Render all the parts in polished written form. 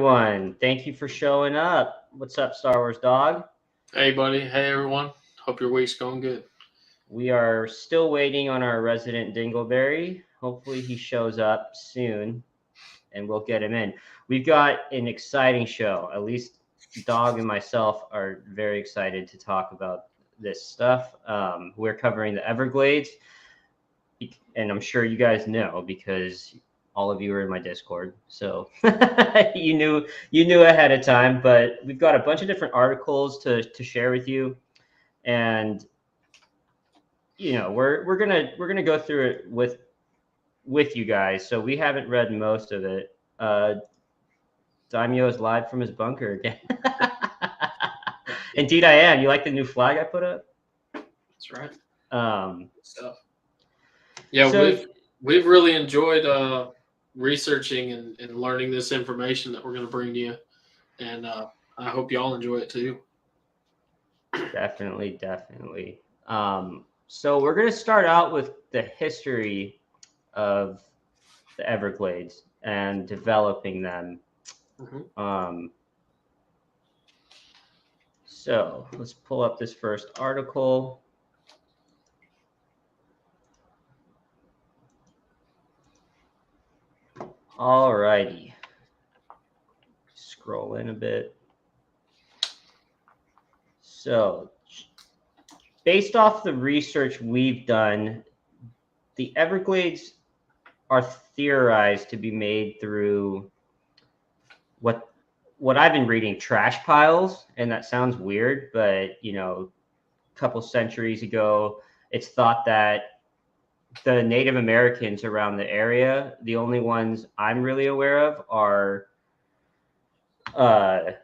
everyone. Thank you for showing up. What's up, Star Wars Dog? Hey, buddy. Hey, everyone. Hope your week's going good. We are still waiting on our resident Dingleberry. Hopefully, he shows up soon and we'll get him in. We've got an exciting show. At least Dog and myself are very excited to talk about this stuff. We're covering the Everglades, and I'm sure you guys know because all of you are in my Discord, so you knew ahead of time. But we've got a bunch of different articles to share with you, and we're gonna go through it with you guys. So we haven't read most of it. Daimyo is live from his bunker again. Indeed, I am. You like the new flag I put up? That's right. Stuff. Yeah, so, we've really enjoyed researching and learning this information that we're going to bring to you, and I hope y'all enjoy it too. Definitely. So we're going to start out with the history of the Everglades and developing them. Mm-hmm. So let's pull up this first article. All righty. Scroll in a bit. So, based off the research we've done, the Everglades are theorized to be made through what I've been reading, trash piles, and that sounds weird, but a couple centuries ago, it's thought that the Native Americans around the area, the only ones I'm really aware of are the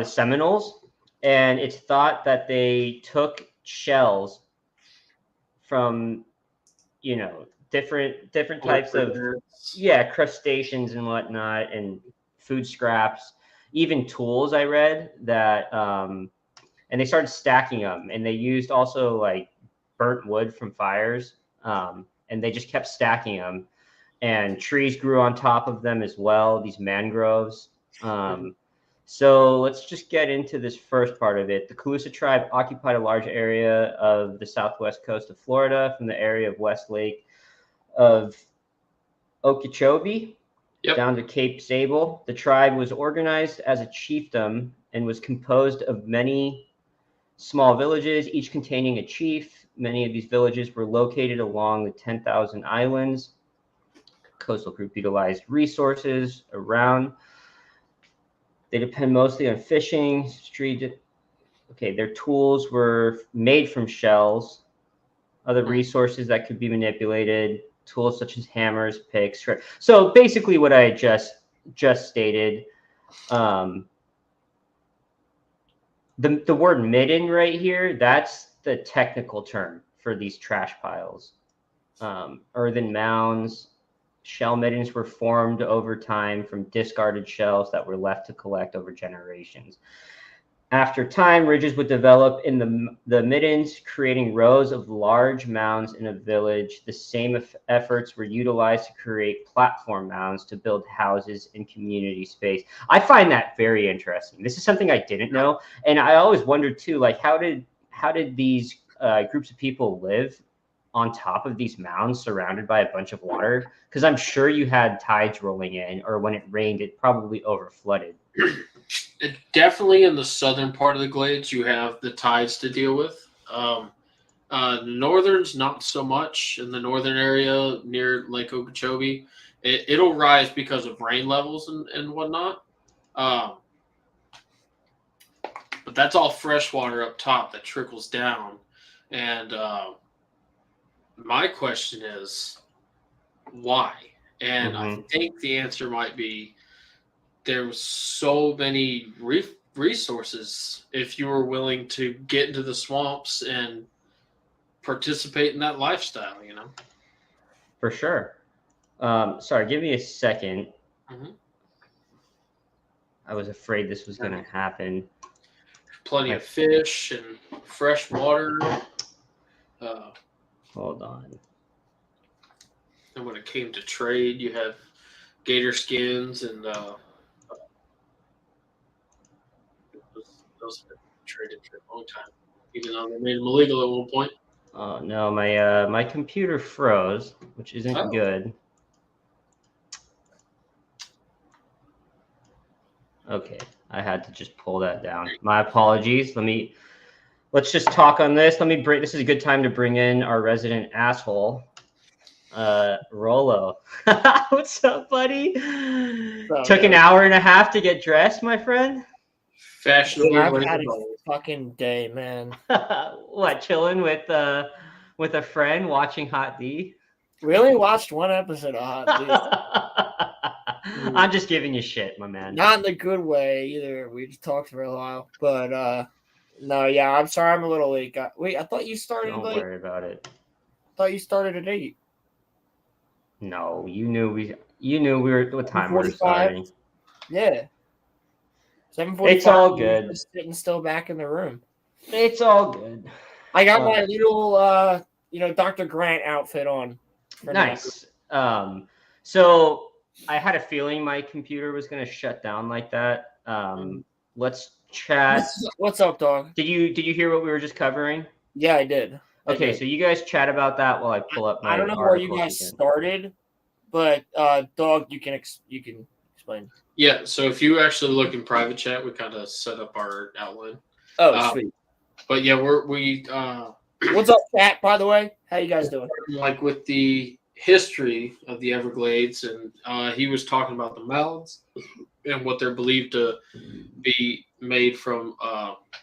Seminoles, and it's thought that they took shells from different types of crustaceans and whatnot, and food scraps, even tools. I read that, and they started stacking them, and they used also like burnt wood from fires, and they just kept stacking them, and trees grew on top of them as well, these mangroves. So let's just get into this first part of it. The Calusa tribe occupied a large area of the southwest coast of Florida, from the area of West Lake of Okeechobee down to Cape Sable. The tribe was organized as a chiefdom and was composed of many small villages, each containing a chief. Many of these villages were located along the 10,000 islands. The coastal group utilized resources around. They depend mostly on fishing. Their tools were made from shells. Other resources that could be manipulated, tools such as hammers, picks. So basically what I just stated. The word midden right here, that's the technical term for these trash piles. Earthen mounds. Shell middens were formed over time from discarded shells that were left to collect over generations. After time, ridges would develop in the middens, creating rows of large mounds in a village. The same efforts were utilized to create platform mounds to build houses and community space. I find that very interesting. This is something I didn't know, and I always wondered too, like how did these groups of people live on top of these mounds surrounded by a bunch of water? Because I'm sure you had tides rolling in, or when it rained, it probably over flooded. Definitely in the southern part of the Glades, you have the tides to deal with. Northern's not so much. In the northern area near Lake Okeechobee, it'll rise because of rain levels and whatnot. But that's all fresh water up top that trickles down. And my question is, why? And I think the answer might be there's so many resources if you were willing to get into the swamps and participate in that lifestyle, For sure. Sorry, give me a second. I was afraid this was going to happen. Plenty of fish and fresh water. Hold on. And when it came to trade, you have gator skins and Those have been traded for a long time, even though they made them illegal at one point. Oh no, my computer froze, which isn't good. Okay, I had to just pull that down. My apologies. Let's just talk on this. This is a good time to bring in our resident asshole, Rolo. What's up, buddy? Took an hour and a half to get dressed, my friend. Fashionably, I've had a fucking day, man. What, chilling with a friend watching Hot D? We only watched one episode of Hot D. I'm just giving you shit, my man. Not in the good way either. We just talked for a while, but no, yeah. I'm sorry, I'm a little late. Wait, I thought you started. Don't worry about it. I thought you started at 8. No, you knew we were what time we were starting. Yeah. 7:45. It's all good. Just sitting still back in the room. It's all good. I got my little, Dr. Grant outfit on. Nice. So I had a feeling my computer was going to shut down like that. Let's chat. What's up, dog? Did you hear what we were just covering? Yeah, I did. Okay, so you guys chat about that while I pull up my. I don't know where you guys started, but dog, you can explain. Yeah, so if you actually look in private chat, we kind of set up our outline. Oh, sweet. But yeah, we. What's up, chat? By the way, how you guys doing? Like with the history of the Everglades, and he was talking about the mounds and what they're believed to be made from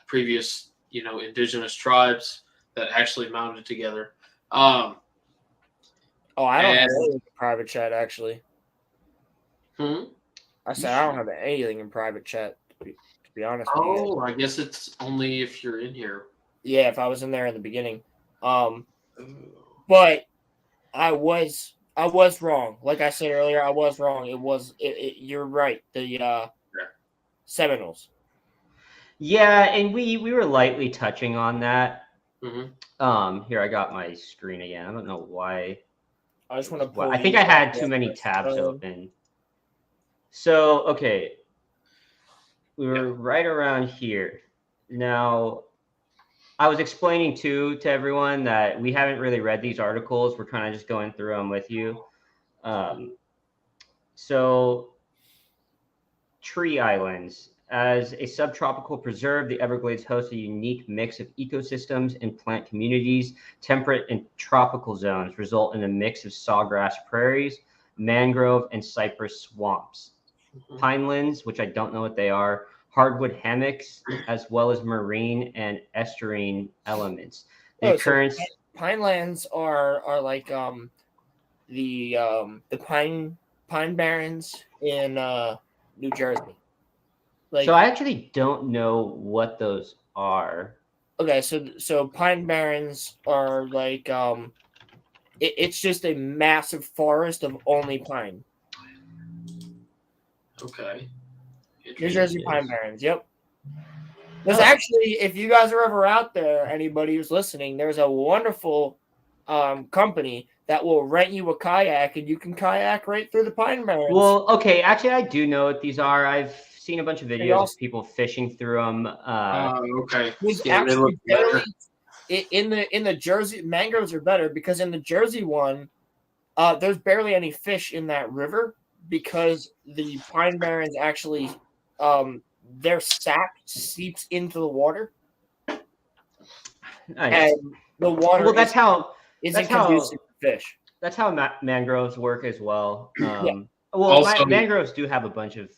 previous, indigenous tribes that actually mounted together. I don't have anything in private chat, actually. I said I don't have anything in private chat, to be honest with you. Oh, I guess it's only if you're in here. Yeah, if I was in there in the beginning. But I was wrong. Like I said earlier, I was wrong. You're right. The Seminoles. Yeah, and we were lightly touching on that. Mm-hmm. Here, I got my screen again. I don't know why. I just want to. I think I had too many tabs open. So okay, we were right around here. Now, I was explaining to everyone that we haven't really read these articles. We're kind of just going through them with you. So, tree islands. As a subtropical preserve, the Everglades hosts a unique mix of ecosystems and plant communities. Temperate and tropical zones result in a mix of sawgrass prairies, mangrove, and cypress swamps. Pinelands, which I don't know what they are, hardwood hammocks, as well as marine and estuarine elements. Pinelands are like the pine barrens in New Jersey. So I actually don't know what those are. Okay, so pine barrens are like it's just a massive forest of only pine. Okay. New Jersey pine barrens. Yep. There's actually, if you guys are ever out there, anybody who's listening, there's a wonderful company that will rent you a kayak, and you can kayak right through the pine barrens. Well, okay, actually, I do know what these are. I've seen a bunch of videos of people fishing through them. Okay. Actually in the Jersey, mangroves are better because in the Jersey one, there's barely any fish in that river because the pine barrens actually, their sap seeps into the water. Nice. And the water. Well, that's how conducive to fish. That's how mangroves work as well. Yeah. Well, Also, mangroves do have a bunch of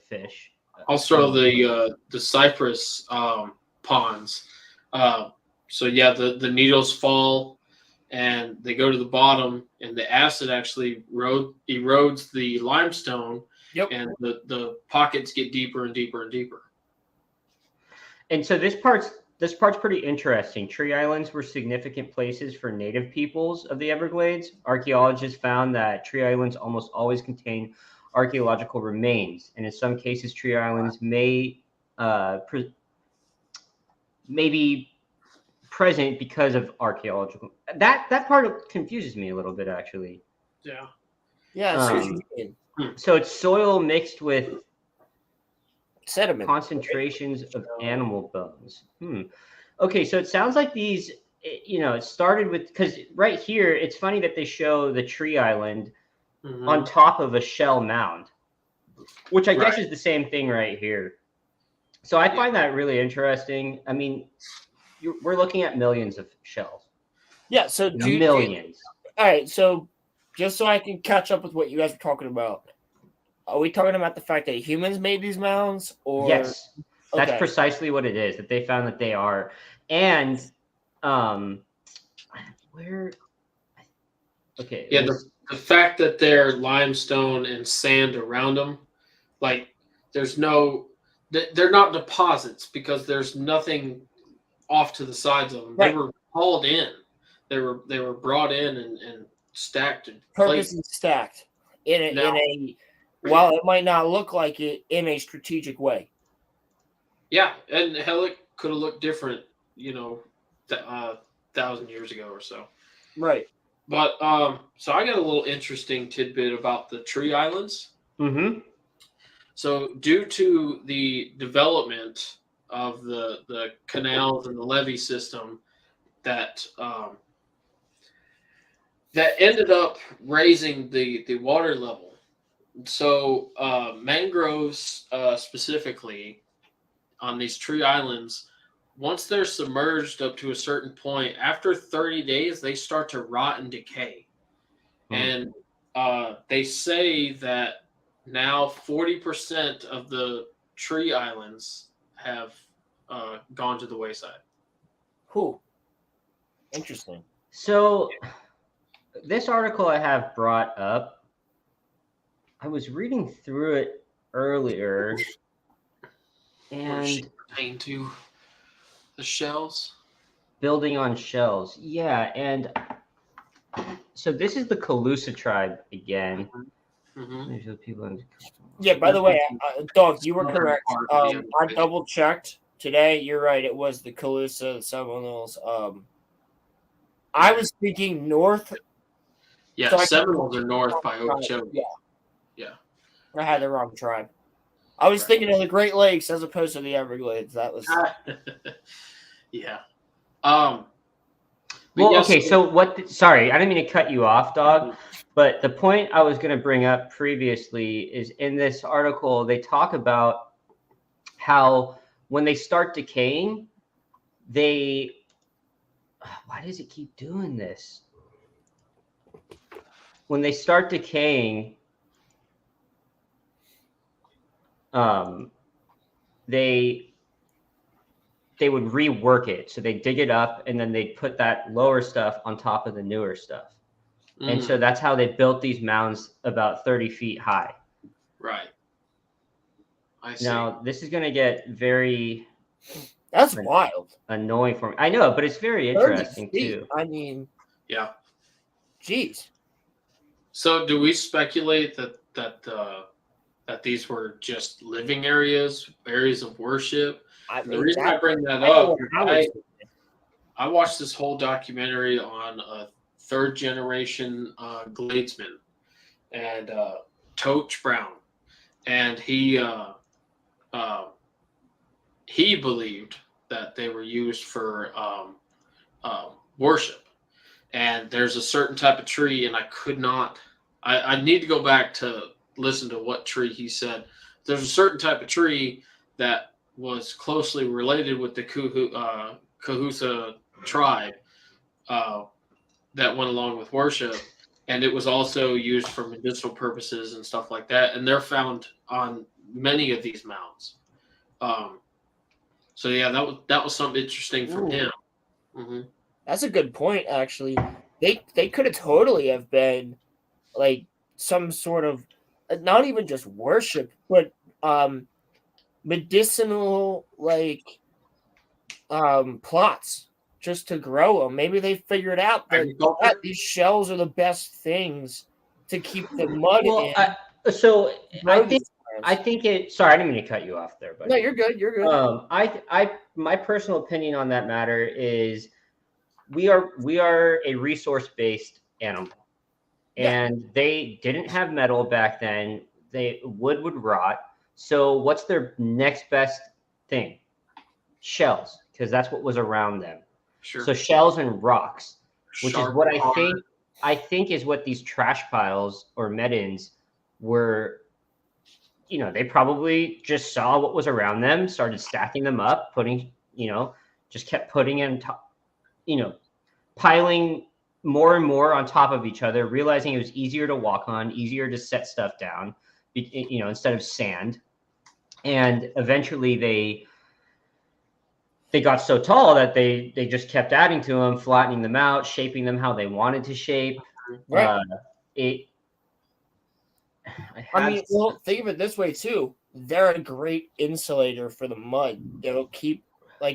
fish. Also, the cypress ponds. So yeah, the needles fall and they go to the bottom, and the acid actually erodes the limestone. Yep. And the pockets get deeper and deeper and deeper. And so this part's pretty interesting. Tree islands were significant places for native peoples of the Everglades. Archaeologists found that tree islands almost always contain archaeological remains, and in some cases, tree islands may be present because of archaeological. That part confuses me a little bit, actually. Yeah. Yeah. So it's soil mixed with sediment concentrations of animal bones. Okay, so it sounds like these, it started with, because right here, it's funny that they show the tree island on top of a shell mound, which I guess is the same thing right here. So I find that really interesting. I mean, we're looking at millions of shells. Yeah, so millions. All right, so just so I can catch up with what you guys were talking about, are we talking about the fact that humans made these mounds? Or yes, that's precisely what it is, that they found that they are. And where? Okay. Yeah, the fact that they're limestone and sand around them, like they're not deposits because there's nothing off to the sides of them. Right. They were hauled in. They were brought in and stacked and purposely stacked in a while it might not look like it, in a strategic way. Yeah, and hell, it could have looked different, 1,000 years ago or so. Right. But so I got a little interesting tidbit about the tree islands. So due to the development of the canals and the levee system that ended up raising the water level. So mangroves specifically on these tree islands, once they're submerged up to a certain point, after 30 days, they start to rot and decay. And they say that now 40% of the tree islands have gone to the wayside. Cool. Interesting. So this article I have brought up, I was reading through it earlier, and pertain to the shells, building on shells. Yeah, and so this is the Calusa tribe again. Yeah, by the way, Dog, you were correct. I double checked today. You're right. It was the Calusa Seminoles. I was thinking north. Yeah, so Seminoles are north by Okeechobee. Yeah. I had the wrong tribe. I was thinking of the Great Lakes as opposed to the Everglades. That was. Yeah. Well, okay. So what? Sorry, I didn't mean to cut you off, Dog. But the point I was going to bring up previously is in this article they talk about how when they start decaying, why does it keep doing this? When they start decaying, they would rework it. So they dig it up and then they'd put that lower stuff on top of the newer stuff. And so that's how they built these mounds about 30 feet high. Right. I see. Now, this is going to get very... That's wild. Annoying for me. I know, but it's very interesting, too. I mean... Yeah. Jeez. So do we speculate that these were just living areas of worship? The reason I bring that up, I watched this whole documentary on a third-generation Gladesman and Toch Brown, and he believed that they were used for worship. And there's a certain type of tree, and I need to go back to listen to what tree he said. There's a certain type of tree that was closely related with the Cahusa tribe that went along with worship, and it was also used for medicinal purposes and stuff like that. And they're found on many of these mounds. So yeah, that was something interesting from him. Mm-hmm. That's a good point, actually. They could have totally have been like some sort of not even just worship, but medicinal plots just to grow them. Maybe they figured out that these shells are the best things to keep the mud in. I think it. Sorry, I didn't mean to cut you off there, but no, you're good. You're good. My personal opinion on that matter is we are a resource-based animal, and they didn't have metal back then. Wood would rot. So what's their next best thing? Shells, because that's what was around them. Sure. So shells and rocks, which Sharp is what hard. I think is what these trash piles or medins were. They probably just saw what was around them, started stacking them up, putting, just kept putting in top, piling more and more on top of each other, realizing it was easier to walk on, easier to set stuff down, instead of sand. And eventually they got so tall that they just kept adding to them, flattening them out, shaping them how they wanted to shape. Right. Well, think of it this way too. They're a great insulator for the mud. They'll keep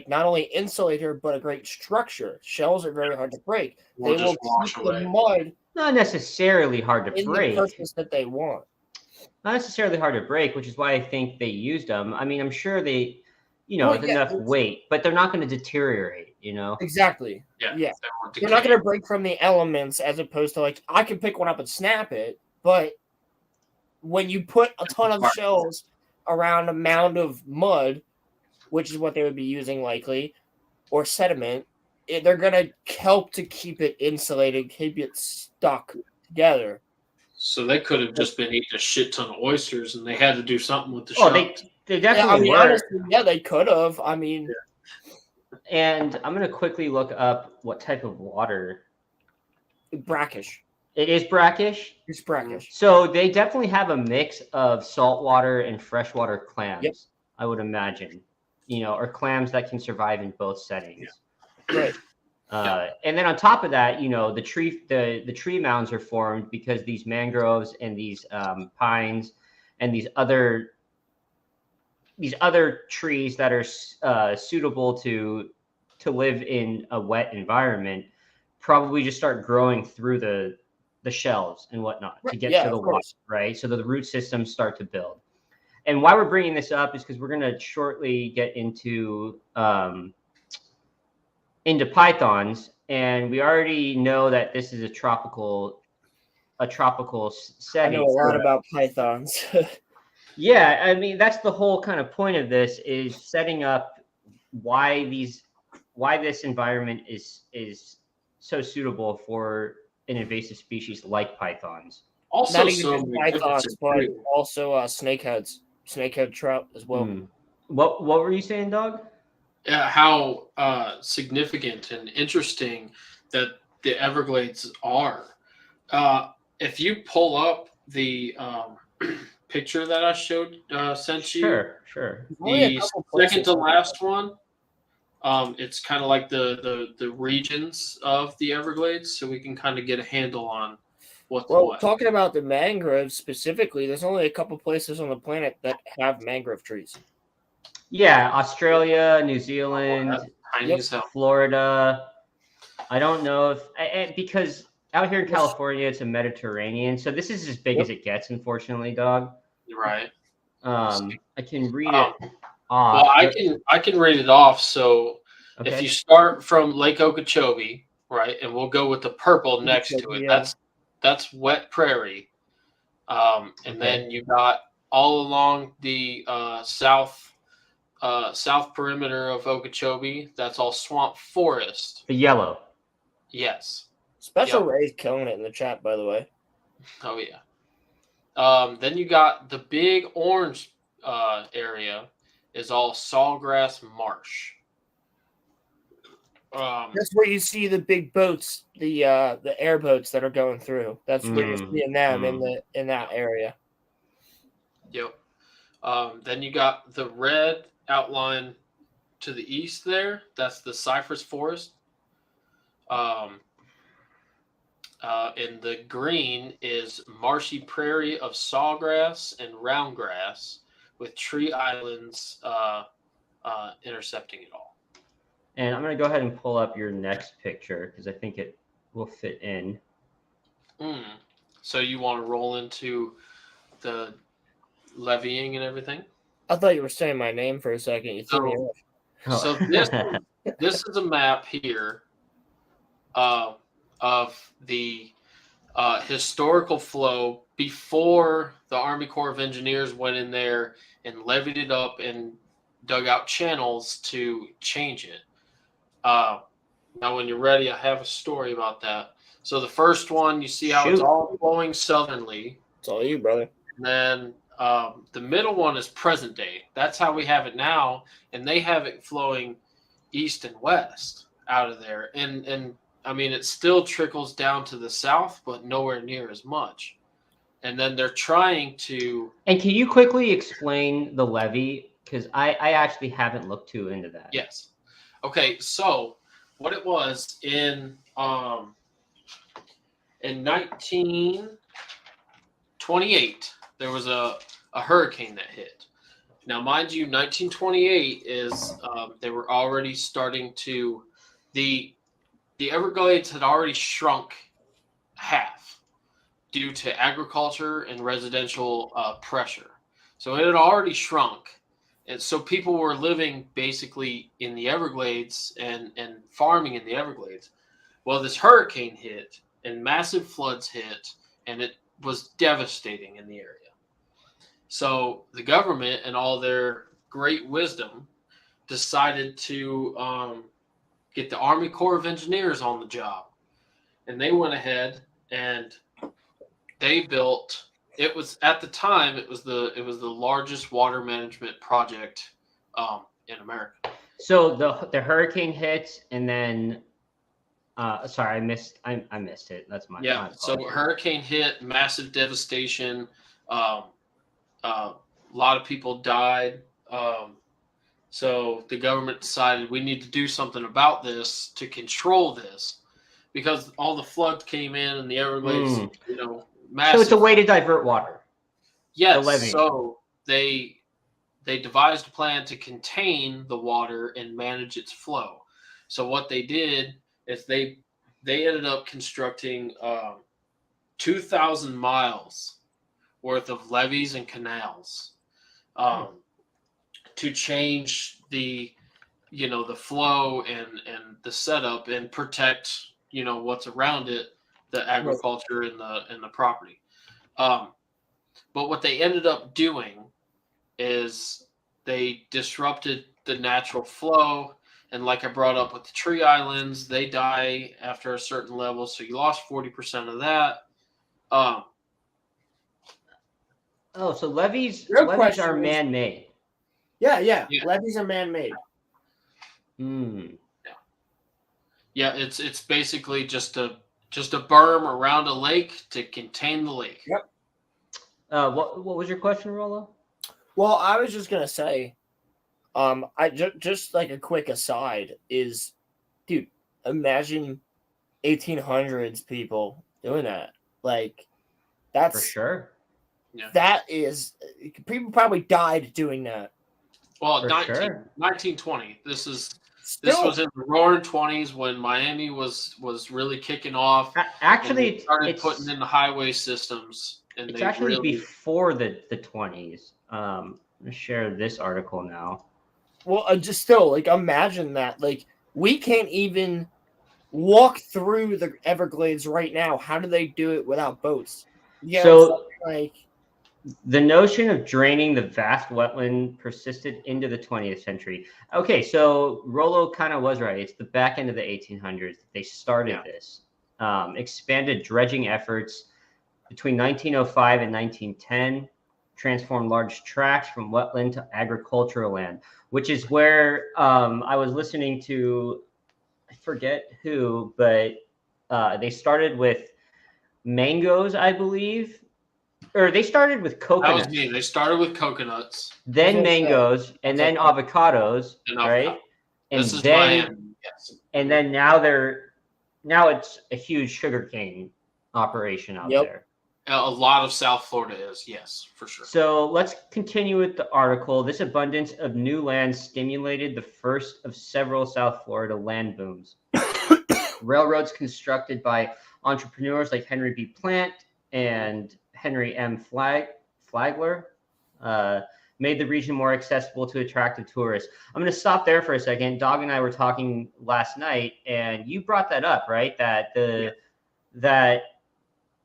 not only insulator but a great structure. Shells are very hard to break. They will keep the mud not necessarily hard to break. The purpose that they want. Not necessarily hard to break, which is why I think they used them. I mean, I'm sure they, enough weight, but they're not going to deteriorate. Exactly. Yeah. They're not going to break from the elements, as opposed to I can pick one up and snap it, but when you put a ton of shells around a mound of mud, which is what they would be using likely, or sediment, they're going to help to keep it insulated, keep it stuck together. So they could have just been eating a shit ton of oysters, and they had to do something with the shells. They definitely were. Honestly, they could have. And I'm going to quickly look up what type of water. Brackish. It is brackish? It's brackish. So they definitely have a mix of saltwater and freshwater clams, yep. I would imagine, or clams that can survive in both settings. Yeah. Right. And then on top of that, the tree mounds are formed because these mangroves and these pines and these other trees that are suitable to live in a wet environment probably just start growing through the shells and whatnot to get to the water, right? So the root systems start to build. And why we're bringing this up is because we're going to shortly get into pythons, and we already know that this is a tropical setting. I know a lot about pythons. Yeah, I mean that's the whole kind of point of this, is setting up why this environment is so suitable for an invasive species like pythons. Also, not even pythons, but also snakeheads, snakehead trout as well. What were you saying, Dog? How significant and interesting that the Everglades are. If you pull up the picture that I sent you, sure. The second to last one. It's kind of like the regions of the Everglades, so we can kind of get a handle on what's what. Talking about the mangroves specifically, there's only a couple places on the planet that have mangrove trees. Yeah, Australia, New Zealand, Florida. I don't know if because out here in California it's a Mediterranean, so this is as big as it gets, unfortunately, Dog. Right. I can read it. Well, I can read it off. So if you start from Lake Okeechobee, right, and we'll go with the purple next to it. That's wet prairie, and then you got all along the south perimeter of Okeechobee. That's all swamp forest. The yellow. Yes. Special Ray's killing it in the chat, by the way. Oh yeah. Then you got the big orange area. Is all sawgrass marsh. That's where you see the big boats, the airboats that are going through. That's where you're seeing them in that area. Yep. Then you got the red outline to the east there. That's the cypress forest. And the green is marshy prairie of sawgrass and roundgrass, with tree islands intercepting it all. And I'm going to go ahead and pull up your next picture because I think it will fit in. So you want to roll into the levying and everything? I thought you were saying my name for a second. You threw me off. So this is a map here of the historical flow before the Army Corps of Engineers went in there and levied it up and dug out channels to change it. Now, when you're ready, I have a story about that. So the first one, you see how it's all flowing southernly. It's all you, brother. And then the middle one is present day. That's how we have it now, and they have it flowing east and west out of there. And I mean, it still trickles down to the south, but nowhere near as much. And then they're trying to. And can you quickly explain the levee? Because I actually haven't looked too into that. Yes. Okay, so what it was in 1928, there was a hurricane that hit. Now, mind you, 1928 is they were already starting to the Everglades had already shrunk half due to agriculture and residential pressure. So it had already shrunk. And so people were living basically in the Everglades and farming in the Everglades. Well, this hurricane hit and massive floods hit, and it was devastating in the area. So the government, in all their great wisdom, decided to get the Army Corps of Engineers on the job. And they went ahead and they built. It was at the time. It was the largest water management project in America. So the hurricane hit, and then sorry, I missed it. That's my So hurricane hit, massive devastation. A lot of people died. So the government decided we need to do something about this to control this, because all the flood came in and the Everglades, massive. So it's a way to divert water. Yes. So they devised a plan to contain the water and manage its flow. So what they did is they ended up constructing 2,000 miles worth of levees and canals to change the flow and the setup and protect what's around it, the agriculture and the property. But what they ended up doing is they disrupted the natural flow. And like I brought up with the tree islands, they die after a certain level. So you lost 40% of that. So levees are man-made. Yeah. Levees are man-made. Yeah, it's basically just a berm around a lake to contain the lake. Yep. What was your question, Rollo? Well, I was just gonna say, just like a quick aside is, dude, imagine 1800s people doing that. Like, that's for sure. Yeah. That is, people probably died doing that. Well, 1920. This was in the roaring 20s when Miami was really kicking off. Actually, they started putting in the highway systems, and it's actually before the 20s. I'm gonna share this article now. Well, just still, like, imagine that. Like, we can't even walk through the Everglades right now. How do they do it without boats? Yeah. So, like, the notion of draining the vast wetland persisted into the 20th century. Okay, so Rollo kind of was right. It's the back end of the 1800s that they started this. Expanded dredging efforts between 1905 and 1910, transformed large tracts from wetland to agricultural land, which is where I was listening to, I forget who, but they started with mangoes, I believe. Or they started with coconuts. That was me. They started with coconuts, then mangoes, and then avocados, right? And this is then Miami. Yes. And then now it's a huge sugarcane operation out there. A lot of South Florida is, yes, for sure. So let's continue with the article. This abundance of new land stimulated the first of several South Florida land booms. Railroads constructed by entrepreneurs like Henry B. Plant and Henry M. Flagler made the region more accessible to attractive tourists. I'm going to stop there for a second. Dawg and I were talking last night, and you brought that up, right? That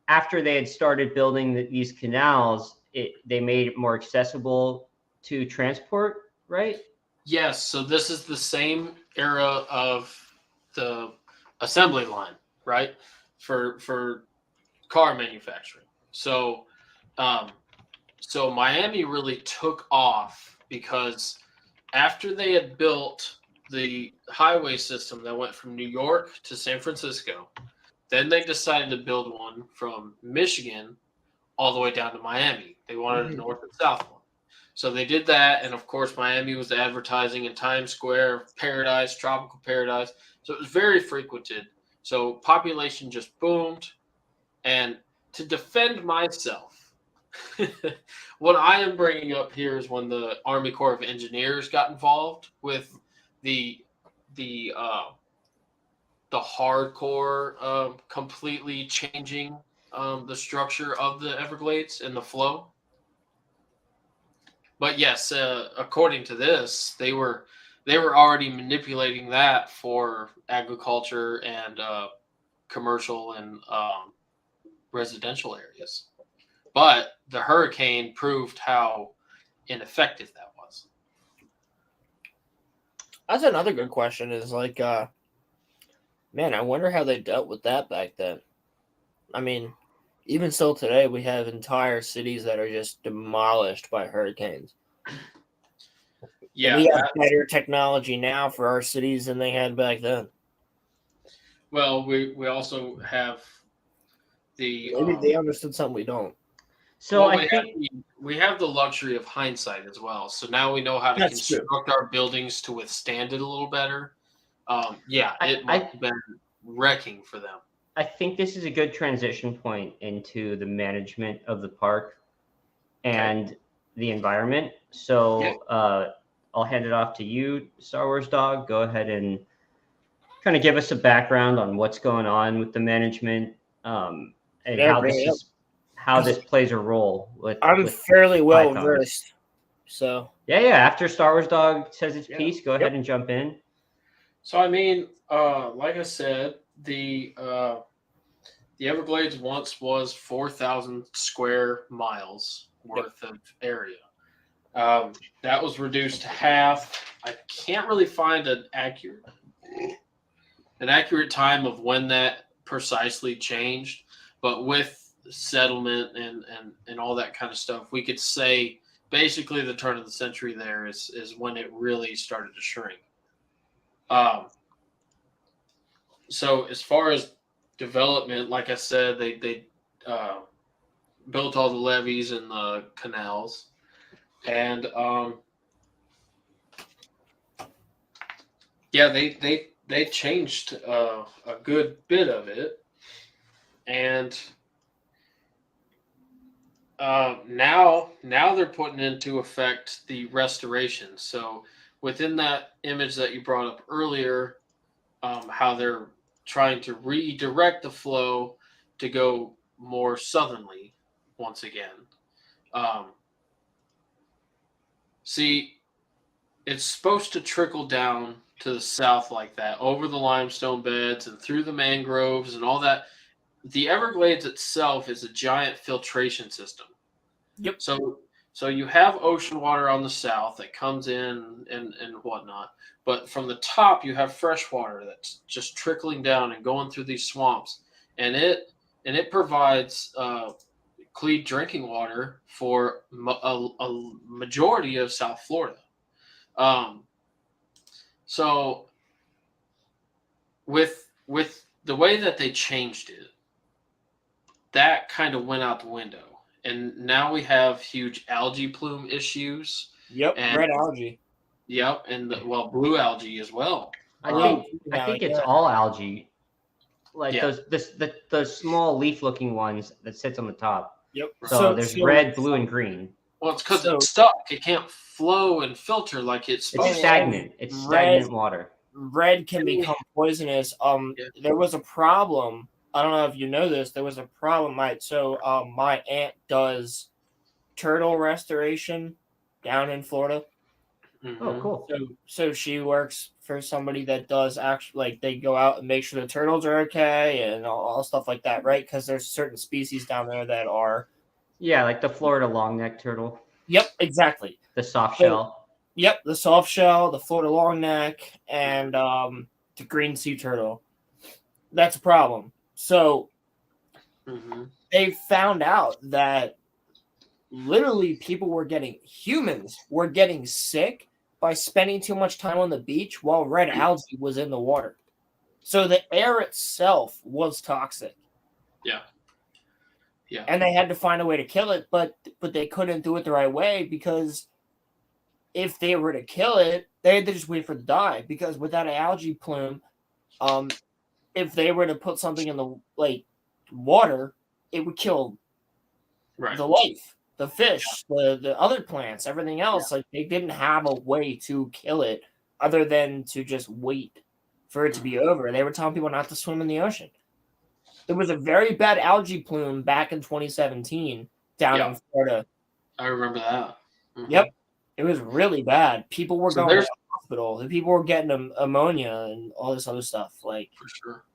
after they had started building these canals, they made it more accessible to transport, right? Yes. So this is the same era of the assembly line, right? For car manufacturing. So, um, so Miami really took off because after they had built the highway system that went from New York to San Francisco, then they decided to build one from Michigan all the way down to Miami. They wanted a north and south one. So they did that. And of course, Miami was advertising in Times Square, paradise, tropical paradise. So it was very frequented. So population just boomed. And to defend myself, what I am bringing up here is when the Army Corps of Engineers got involved with the the uh, the hardcore completely changing the structure of the Everglades and the flow. But yes, according to this, they were already manipulating that for agriculture and commercial and residential areas. But the hurricane proved how ineffective that was. That's another good question. Is like, man, I wonder how they dealt with that back then. I mean, even still today, we have entire cities that are just demolished by hurricanes. Yeah, and we have better technology now for our cities than they had back then. Well, we also have the maybe they understood something we don't. So well, I think we have the luxury of hindsight as well. So now we know how to construct our buildings to withstand it a little better. It might have been wrecking for them. I think this is a good transition point into the management of the park and the environment. So I'll hand it off to you, Star Wars Dawg. Go ahead and kind of give us a background on what's going on with the management and how this plays a role with. I'm fairly well versed. So yeah. After Star Wars Dawg says its piece, go ahead and jump in. So I mean, like I said, the Everglades once was 4,000 square miles worth of area. That was reduced to half. I can't really find an accurate time of when that precisely changed, but with settlement and all that kind of stuff, we could say basically the turn of the century there is when it really started to shrink. So as far as development, like I said, they built all the levees and the canals, and they changed a good bit of it, and now they're putting into effect the restoration. So within that image that you brought up earlier, how they're trying to redirect the flow to go more southerly once again. See, it's supposed to trickle down to the south like that, over the limestone beds and through the mangroves and all that. The Everglades itself is a giant filtration system. Yep. So you have ocean water on the south that comes in and whatnot, but from the top you have fresh water that's just trickling down and going through these swamps, and it provides clean drinking water for a majority of South Florida. So with the way that they changed it, that kind of went out the window. And now we have huge algae plume issues. Yep, and red algae. Yep, and blue algae as well. I think it's all algae, like those small leaf-looking ones that sits on the top. Yep. So there's red, blue, and green. Well, it's because it's stuck. It can't flow and filter like it's supposed to. It's stagnant. It's stagnant water. Red can become poisonous. There was a problem. I don't know if you know this. There was a problem, Mike. So my aunt does turtle restoration down in Florida. Oh, cool. So she works for somebody that does actually, like, they go out and make sure the turtles are okay and all stuff like that, right? Because there's certain species down there that are. Yeah, like the Florida long-necked turtle. Yep, exactly. The soft shell. Yep, the soft shell, the Florida longneck, and the green sea turtle. That's a problem. So they found out that literally humans were getting sick by spending too much time on the beach while red algae was in the water. So the air itself was toxic. Yeah. And they had to find a way to kill it, but they couldn't do it the right way, because if they were to kill it, they had to just wait for it to die, because with that algae plume, if they were to put something in the water, it would kill the life, the fish, the other plants, everything else. Like, they didn't have a way to kill it other than to just wait for it to be over. They were telling people not to swim in the ocean. There was a very bad algae plume back in 2017 down in Florida. I remember that. Yep. It was really bad. People were going to the hospital. The people were getting ammonia and all this other stuff. Like, for sure.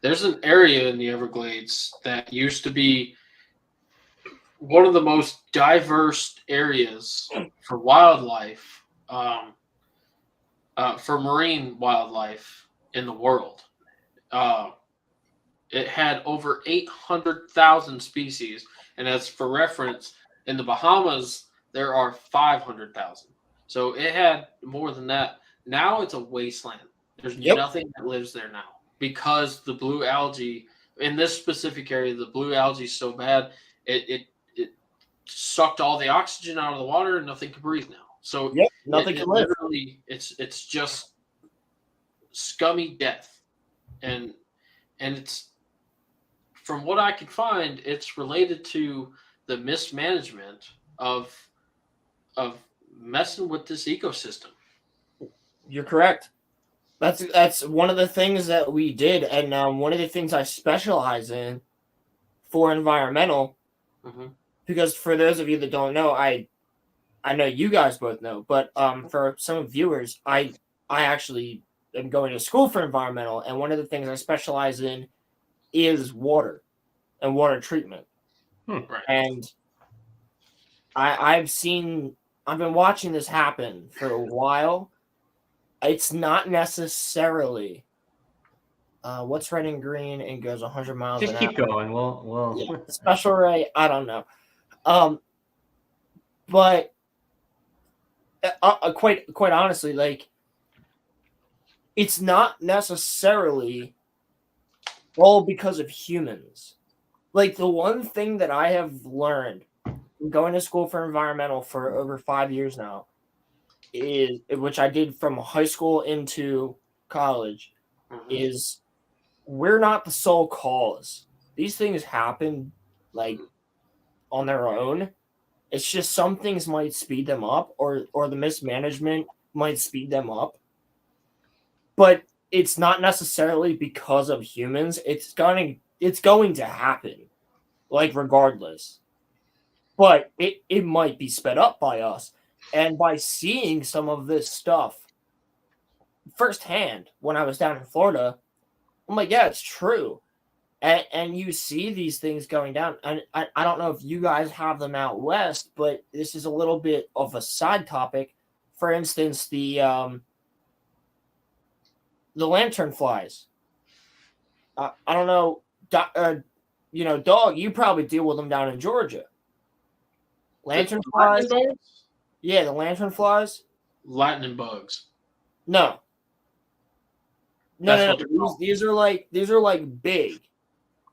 There's an area in the Everglades that used to be one of the most diverse areas for wildlife, for marine wildlife in the world. It had over 800,000 species. And as for reference, in the Bahamas, there are 500,000. So it had more than that. Now it's a wasteland. There's nothing that lives there now, because the blue algae in this specific area, the blue algae is so bad, it sucked all the oxygen out of the water, and nothing can breathe now. So nothing can live. Literally, it's just scummy death, and it's, from what I could find, it's related to the mismanagement of messing with this ecosystem. You're correct. That's one of the things that we did, and one of the things I specialize in for environmental. Because for those of you that don't know, I know you guys both know, but for some viewers, I actually am going to school for environmental, and one of the things I specialize in is water and water treatment. Right. And I've been watching this happen for a while. It's not necessarily what's red and green and goes 100 miles Just an keep hour. going. We'll Special ray, I don't know. But quite honestly, like, it's not necessarily all because of humans. Like, the one thing that I have learned going to school for environmental for over 5 years now, is, which I did from high school into college, is we're not the sole cause. These things happen, like, on their own. It's just some things might speed them up, or the mismanagement might speed them up. But it's not necessarily because of humans. It's going to happen, like, regardless. But it might be sped up by us. And by seeing some of this stuff firsthand when I was down in Florida, I'm like, yeah, it's true. And you see these things going down. And I don't know if you guys have them out west, but this is a little bit of a side topic. For instance, the lantern flies. I don't know, Dog, you probably deal with them down in Georgia. Lantern flies? Yeah, the lantern flies. Lightning bugs. No. These are like big,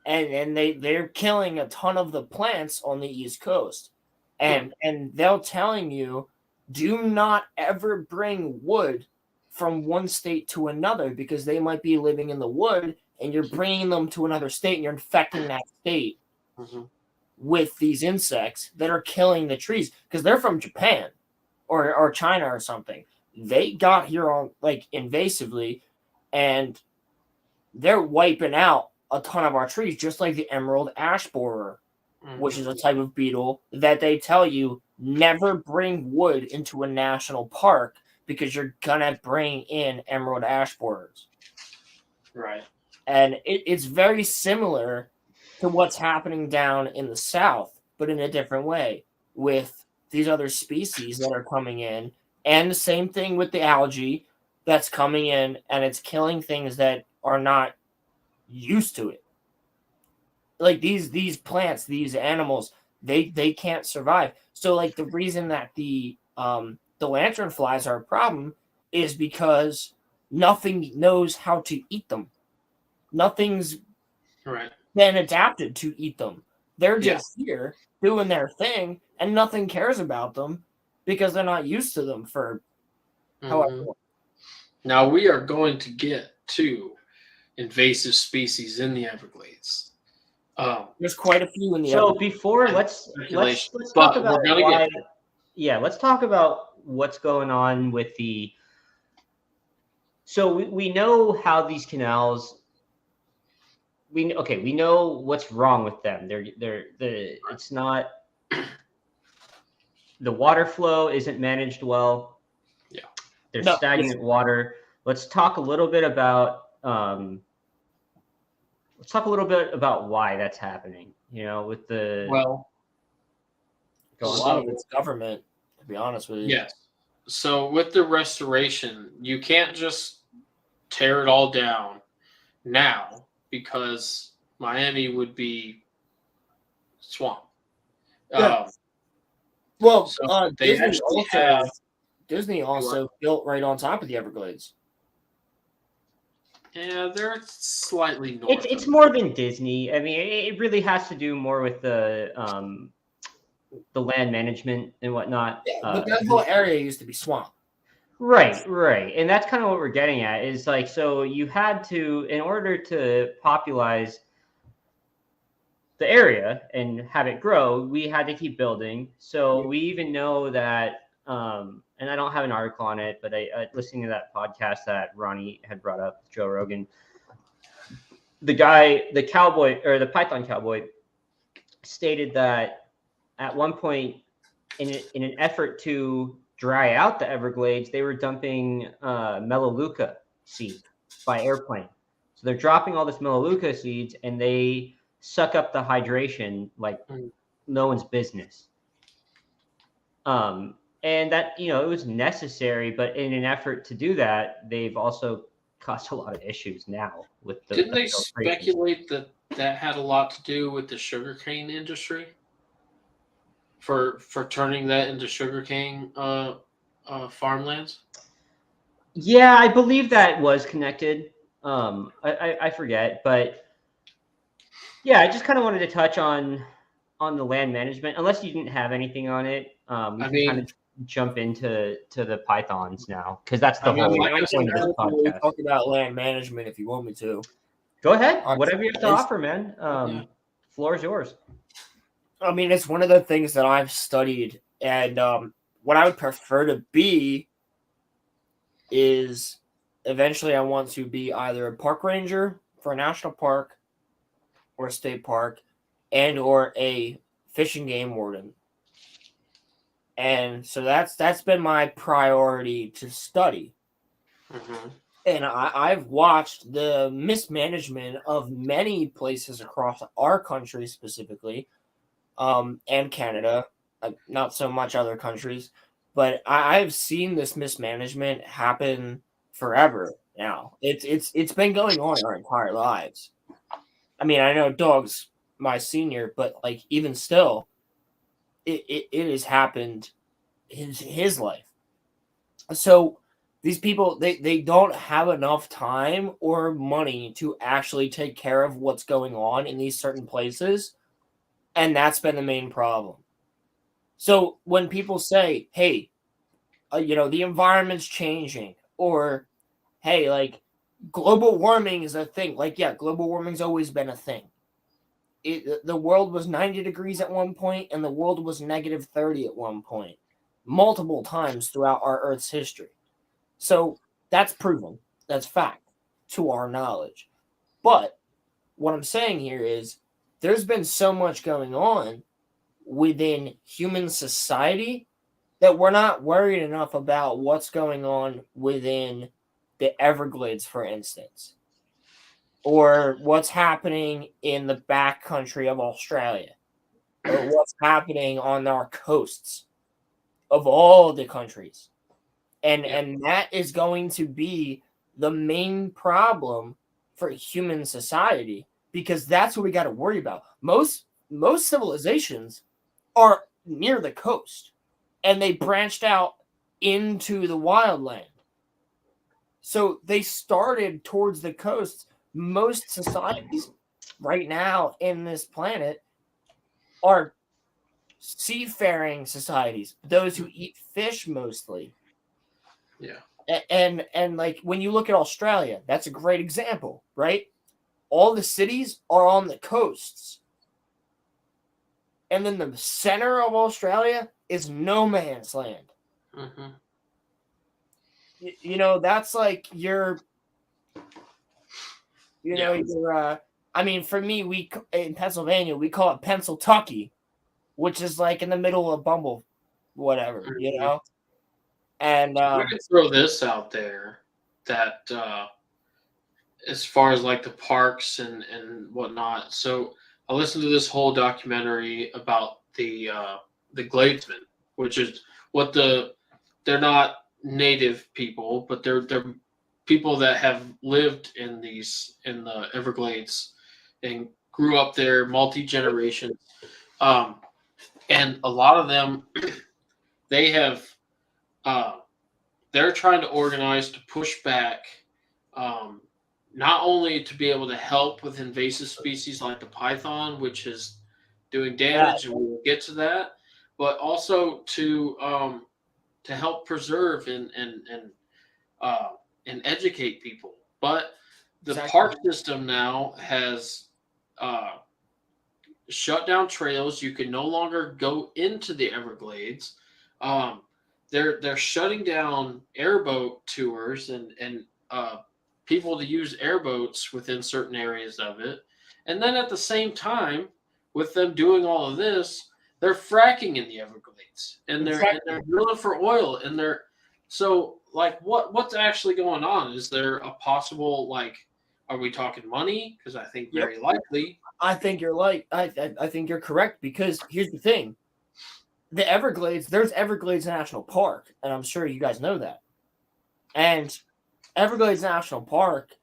and they're killing a ton of the plants on the East Coast, and they're telling you, do not ever bring wood from one state to another, because they might be living in the wood, and you're bringing them to another state, and you're infecting that state with these insects that are killing the trees, because they're from Japan or China or something. They got here on, like, invasively, and they're wiping out a ton of our trees, just like the emerald ash borer, which is a type of beetle that they tell you never bring wood into a national park, because you're gonna bring in emerald ash borers. Right. And it's very similar to what's happening down in the south, but in a different way with these other species that are coming in. And the same thing with the algae that's coming in, and it's killing things that are not used to it. Like these plants, these animals, they can't survive. So like the reason that the lanternflies are a problem is because nothing knows how to eat them. Nothing's Right. been adapted to eat them. They're just here doing their thing, and nothing cares about them because they're not used to them for however long. Now we are going to get to invasive species in the Everglades. There's quite a few in the So Everglades. before let's talk about why. Yeah, let's talk about what's going on with the. So we know how these canals. We know what's wrong with them. It's not. The water flow isn't managed well. Yeah, there's stagnant water. Let's talk a little bit about. Let's talk a little bit about why that's happening. With the a lot of it's government, to be honest with you. Yes. So with the restoration, you can't just tear it all down now because Miami would be swamp. Disney also built right on top of the Everglades. Yeah, they're slightly north. It's more than Disney. I mean, it really has to do more with the land management and whatnot. Yeah, but that whole area used to be swamp. Right. And that's kind of what we're getting at is like, so you had to, in order to popularize the area and have it grow, we had to keep building. So we even know that, and I don't have an article on it, but I listening to that podcast that Ronnie had brought up, Joe Rogan, the cowboy or the Python cowboy stated that at one point in an effort to dry out the Everglades, they were dumping Melaleuca seed by airplane. So they're dropping all this Melaleuca seeds and they suck up the hydration like no one's business. And that, it was necessary, but in an effort to do that, they've also caused a lot of issues now with the. Didn't they speculate that had a lot to do with the sugarcane industry? For turning that into sugarcane farmlands? Yeah, I believe that was connected. I forget, but yeah, I just kind of wanted to touch on the land management. Unless you didn't have anything on it, we kind of jump into the pythons now because that's the whole point of this podcast. Talk about land management if you want me to. Go ahead, whatever you have to offer, man. Floor is yours. I mean, it's one of the things that I've studied, and what I would prefer to be is eventually I want to be either a park ranger for a national park or a state park and or a fishing game warden. And so that's been my priority to study. Mm-hmm. And I've watched the mismanagement of many places across our country specifically, and Canada, not so much other countries, but I've seen this mismanagement happen forever now. It's been going on our entire lives. I mean, I know Dog's my senior, but like even still, it has happened in his life. So these people they don't have enough time or money to actually take care of what's going on in these certain places. And that's been the main problem. So when people say, hey, the environment's changing, or hey, like global warming is a thing. Like, yeah, global warming's always been a thing. The world was 90 degrees at one point, and the world was negative 30 at one point, multiple times throughout our Earth's history. So that's proven. That's fact to our knowledge. But what I'm saying here is there's been so much going on within human society that we're not worried enough about what's going on within the Everglades, for instance, or what's happening in the backcountry of Australia, or what's happening on our coasts of all the countries. And that is going to be the main problem for human society, because that's what we got to worry about. Most civilizations are near the coast, and they branched out into the wildland. So they started towards the coast. Most societies right now in this planet are seafaring societies, those who eat fish mostly. Yeah. And like when you look at Australia, that's a great example, right? All the cities are on the coasts. And then the center of Australia is no man's land. Mm-hmm. You know, that's like your, I mean, for me, we in Pennsylvania, we call it Pennsyltucky, which is like in the middle of Bumble, whatever, you know? And we could throw this out there that as far as like the parks and whatnot. So I listened to this whole documentary about the Gladesmen, which is what they're not native people, but they're people that have lived in the Everglades and grew up there multi-generations. And a lot of them, they have they're trying to organize to push back, not only to be able to help with invasive species like the python, which is doing damage, and we will get to that, but also to help preserve and educate people. But the park system now has shut down trails. You can no longer go into the Everglades. They're shutting down airboat tours and people to use airboats within certain areas of it. And then at the same time, with them doing all of this, they're fracking in the Everglades, and they're drilling for oil, and so like what's actually going on? Is there a possible, like, are we talking money? Because I think very likely. I think you're I think you're correct, because here's the thing. The Everglades, there's Everglades National Park, and I'm sure you guys know that. And Everglades National Park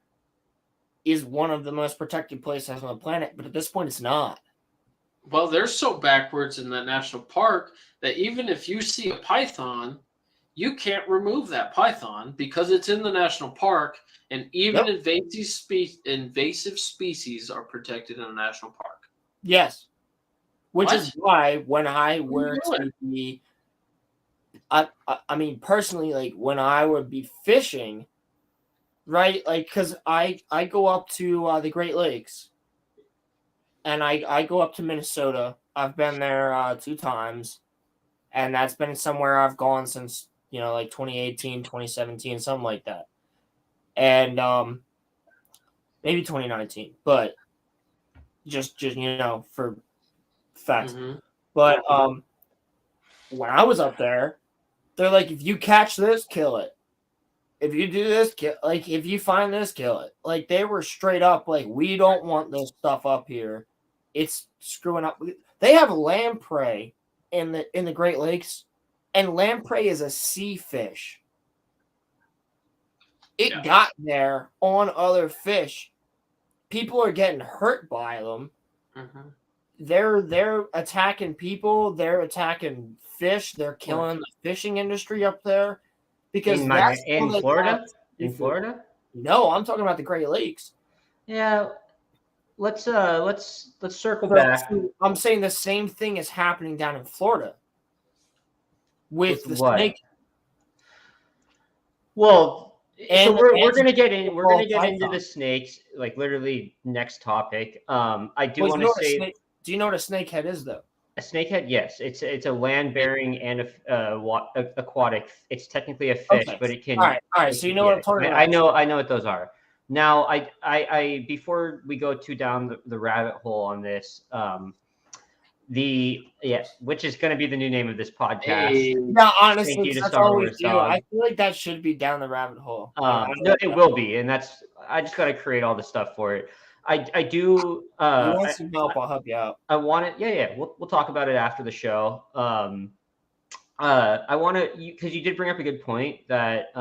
is one of the most protected places on the planet, but at this point it's not. Well, they're so backwards in that national park that even if you see a python, you can't remove that python because it's in the national park, and even invasive species are protected in a national park. Yes. Which is why when I were to be, I mean, personally, like when I would be fishing, right? Like, because I go up to the Great Lakes, and I go up to Minnesota. I've been there 2 times, and that's been somewhere I've gone since, like 2018, 2017, something like that. And maybe 2019, but just for facts. Mm-hmm. But when I was up there, they're like, if you catch this, kill it. If you do this, if you find this, kill it. Like, they were straight up like, we don't want this stuff up here. It's screwing up. They have lamprey in the Great Lakes, and lamprey is a sea fish. It got there on other fish. People are getting hurt by them. Mm-hmm. They're attacking people. They're attacking fish. They're killing the fishing industry up there. Because in Florida? In Florida? No, I'm talking about the Great Lakes. Yeah. Let's circle back. I'm saying the same thing is happening down in Florida with the snake. Well, so we're gonna get into the snakes, like literally next topic. I do want to say. Do you know what a snakehead is, though? A snakehead, yes. It's a land-bearing and aquatic. It's technically a fish, but it can. All right. So you know what I'm talking about. I know what those are. Now, I before we go too down the rabbit hole on this, which is going to be the new name of this podcast. Hey. No, honestly, Thank you to that's Star all we Wars do. Dawg. I feel like that should be down the rabbit hole. No, it will be, and I just got to create all the stuff for it. I do. You want some help? I'll help you out. I want it. Yeah. We'll talk about it after the show. I want to, because you did bring up a good point that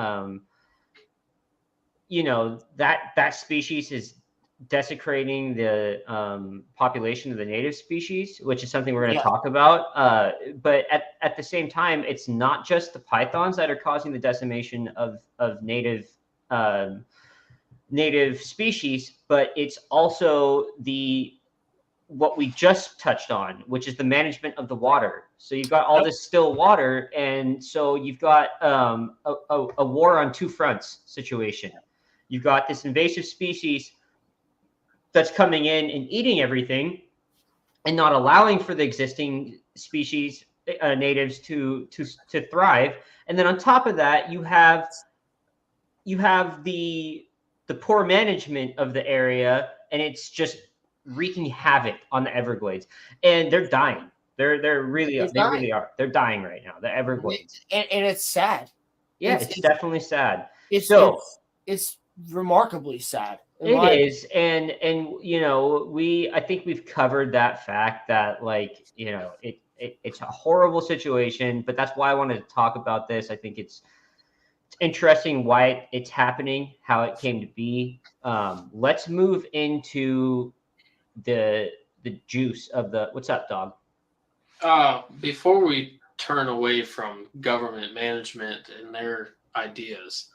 that species is desecrating the population of the native species, which is something we're going to talk about. But at the same time, it's not just the pythons that are causing the decimation of native species, but it's also what we just touched on, which is the management of the water. So you've got all this still water, and so you've got a war on two fronts situation. You've got this invasive species that's coming in and eating everything and not allowing for the existing species, natives, to thrive. And then on top of that, you have the poor management of the area, and it's just wreaking havoc on the Everglades. And they're dying. They really are. They're dying right now. The Everglades. And it's sad. Yeah, it's definitely sad. It's remarkably sad. It is, and I think we've covered that fact that it's a horrible situation, but that's why I wanted to talk about this. I think it's interesting why it's happening, how it came to be. Let's move into the juice of the. What's up, Dog? Before we turn away from government management and their ideas,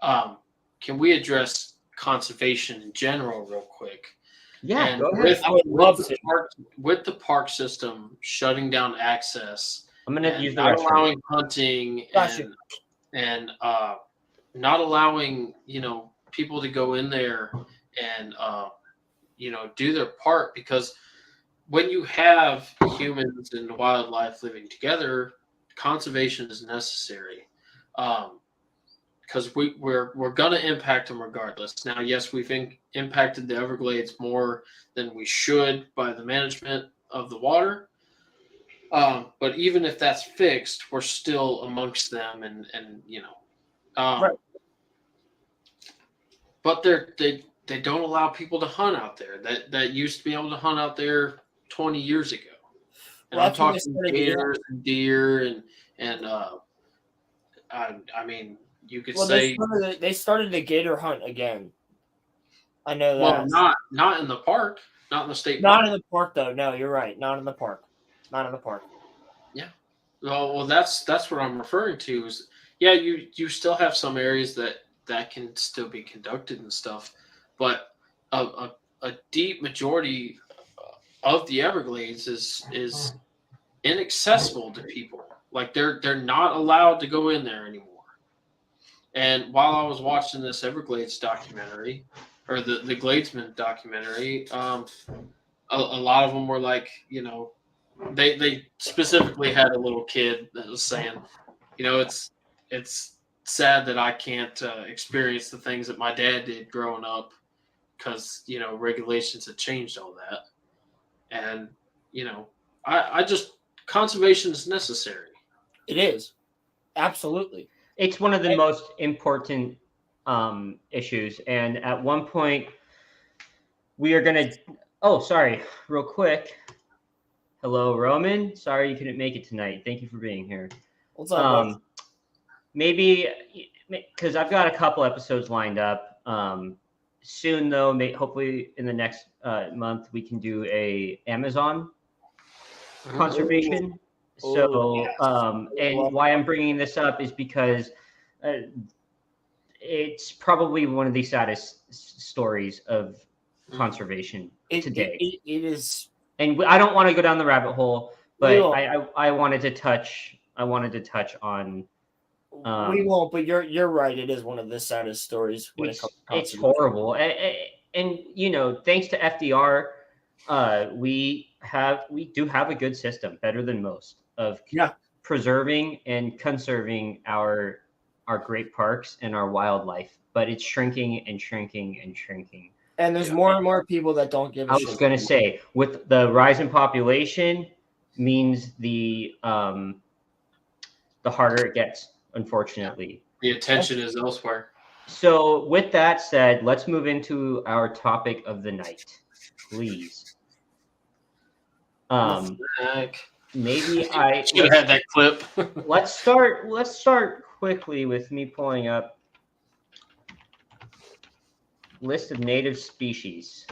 can we address conservation in general real quick? Yeah, and go ahead. I would love to. With the park system shutting down access, I'm going to use the not restroom. allowing hunting and not allowing people to go in there and do their part, because when you have humans and wildlife living together, conservation is necessary. Because we're going to impact them regardless. Now, yes, we've impacted the Everglades more than we should by the management of the water. But even if that's fixed, we're still amongst them, and right. But they don't allow people to hunt out there. That used to be able to hunt out there 20 years ago. And I'm talking gators and deer and I mean. You could say they started the gator hunt again. I know that. Well, not in the park, not in the state park. Not in the park, though. No, you're right. Not in the park. Yeah. Well, that's what I'm referring to. Is you still have some areas that can still be conducted and stuff, but a deep majority of the Everglades is inaccessible to people. Like they're not allowed to go in there anymore. And while I was watching this Everglades documentary, or the Gladesman documentary, a lot of them were like, they specifically had a little kid that was saying, it's sad that I can't experience the things that my dad did growing up, because regulations had changed all that. And I just, conservation is necessary. It is, absolutely. It's one of the most important issues. And at one point, we are going to... Oh, sorry. Real quick. Hello, Roman. Sorry you couldn't make it tonight. Thank you for being here. What's up, maybe, because I've got a couple episodes lined up. Soon, though, hopefully in the next month, we can do a Amazon conservation. So, and why I'm bringing this up is because it's probably one of the saddest stories of conservation today. It is, and I don't want to go down the rabbit hole, but I wanted to touch. I wanted to touch on. We won't, but you're right. It is one of the saddest stories when it comes to conservation. It's horrible, and thanks to FDR, we do have a good system, better than most, of preserving and conserving our great parks and our wildlife, but it's shrinking and shrinking and shrinking. And there's more and more people that don't give a shit. I was going to say, with the rise in population, means the harder it gets, unfortunately. The attention is elsewhere. So with that said, let's move into our topic of the night, please. Maybe I should have had that clip. let's start quickly with me pulling up list of native species.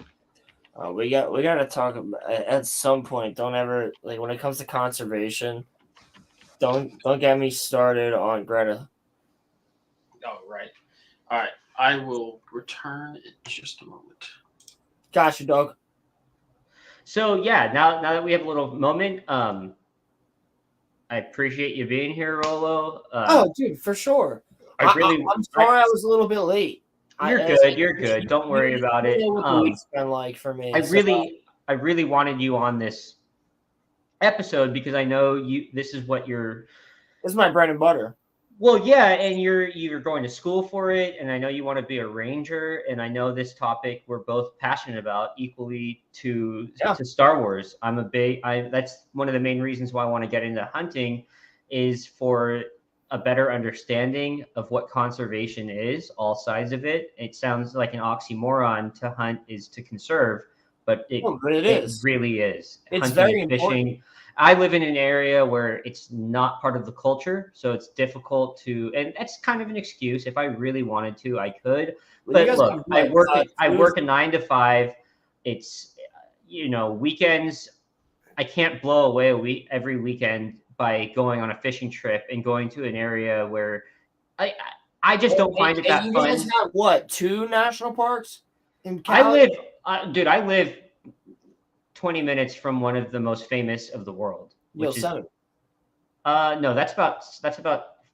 We got to talk about, at some point. Don't ever, like, when it comes to conservation, don't get me started on Greta. Oh, right. All right. I will return in just a moment. Gotcha, dog. So yeah, now that we have a little moment, I appreciate you being here, Rolo. Oh, dude, for sure. I'm sorry I was a little bit late. You're good. You're good. Don't worry about it. What the week's been like for me. I really wanted you on this episode because I know this is what you're. This is my bread and butter. Well, yeah, and you're going to school for it, and I know you want to be a ranger, and I know this topic we're both passionate about equally to Star Wars. That's one of the main reasons why I want to get into hunting, is for a better understanding of what conservation is, all sides of it. It sounds like an oxymoron. To hunt is to conserve, but it really is. It's hunting very and fishing. important. I live in an area where it's not part of the culture, so it's difficult to, and that's kind of an excuse. If I really wanted to, I could. But look, I work a 9 to 5. It's, weekends. I can't blow away every weekend by going on a fishing trip and going to an area where I just don't find it that fun. You guys have what, 2 national parks in Cali? I live 20 minutes from one of the most famous of the world. Yosemite. No, that's about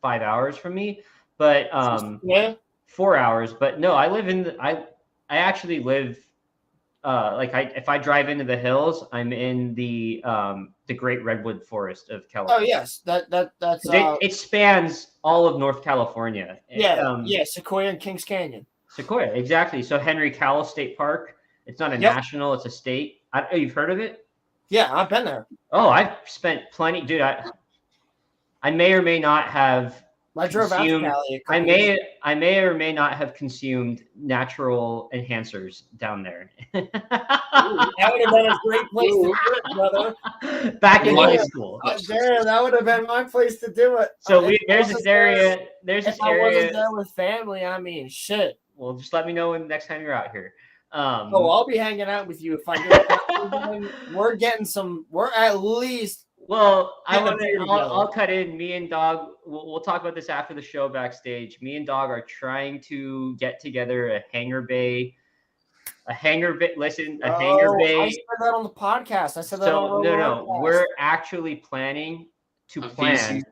5 hours from me, but 4 hours. But no, I actually live if I drive into the hills, I'm in the Great Redwood Forest of California. Oh yes, that's it spans all of North California. Sequoia and Kings Canyon. Sequoia, exactly. So Henry Cowell State Park. It's not a national; it's a state. You've heard of it? Yeah, I've been there. Oh, I've spent plenty, dude. I may or may not have. I drove out to Cali. I may or may not have consumed natural enhancers down there. That would have been a great place to do it, brother. Back in high school. That would have been my place to do it. So there's this area. If I wasn't there with family, I mean, shit. Well, just let me know next time you're out here. I'll be hanging out with you if I do. We're at least. Well, I'll cut in. Me and Dawg, we'll talk about this after the show backstage. Me and Dawg are trying to get together a hangar bay. Hangar bay. I said that on the podcast. I said that on the podcast. No. We're actually planning to plan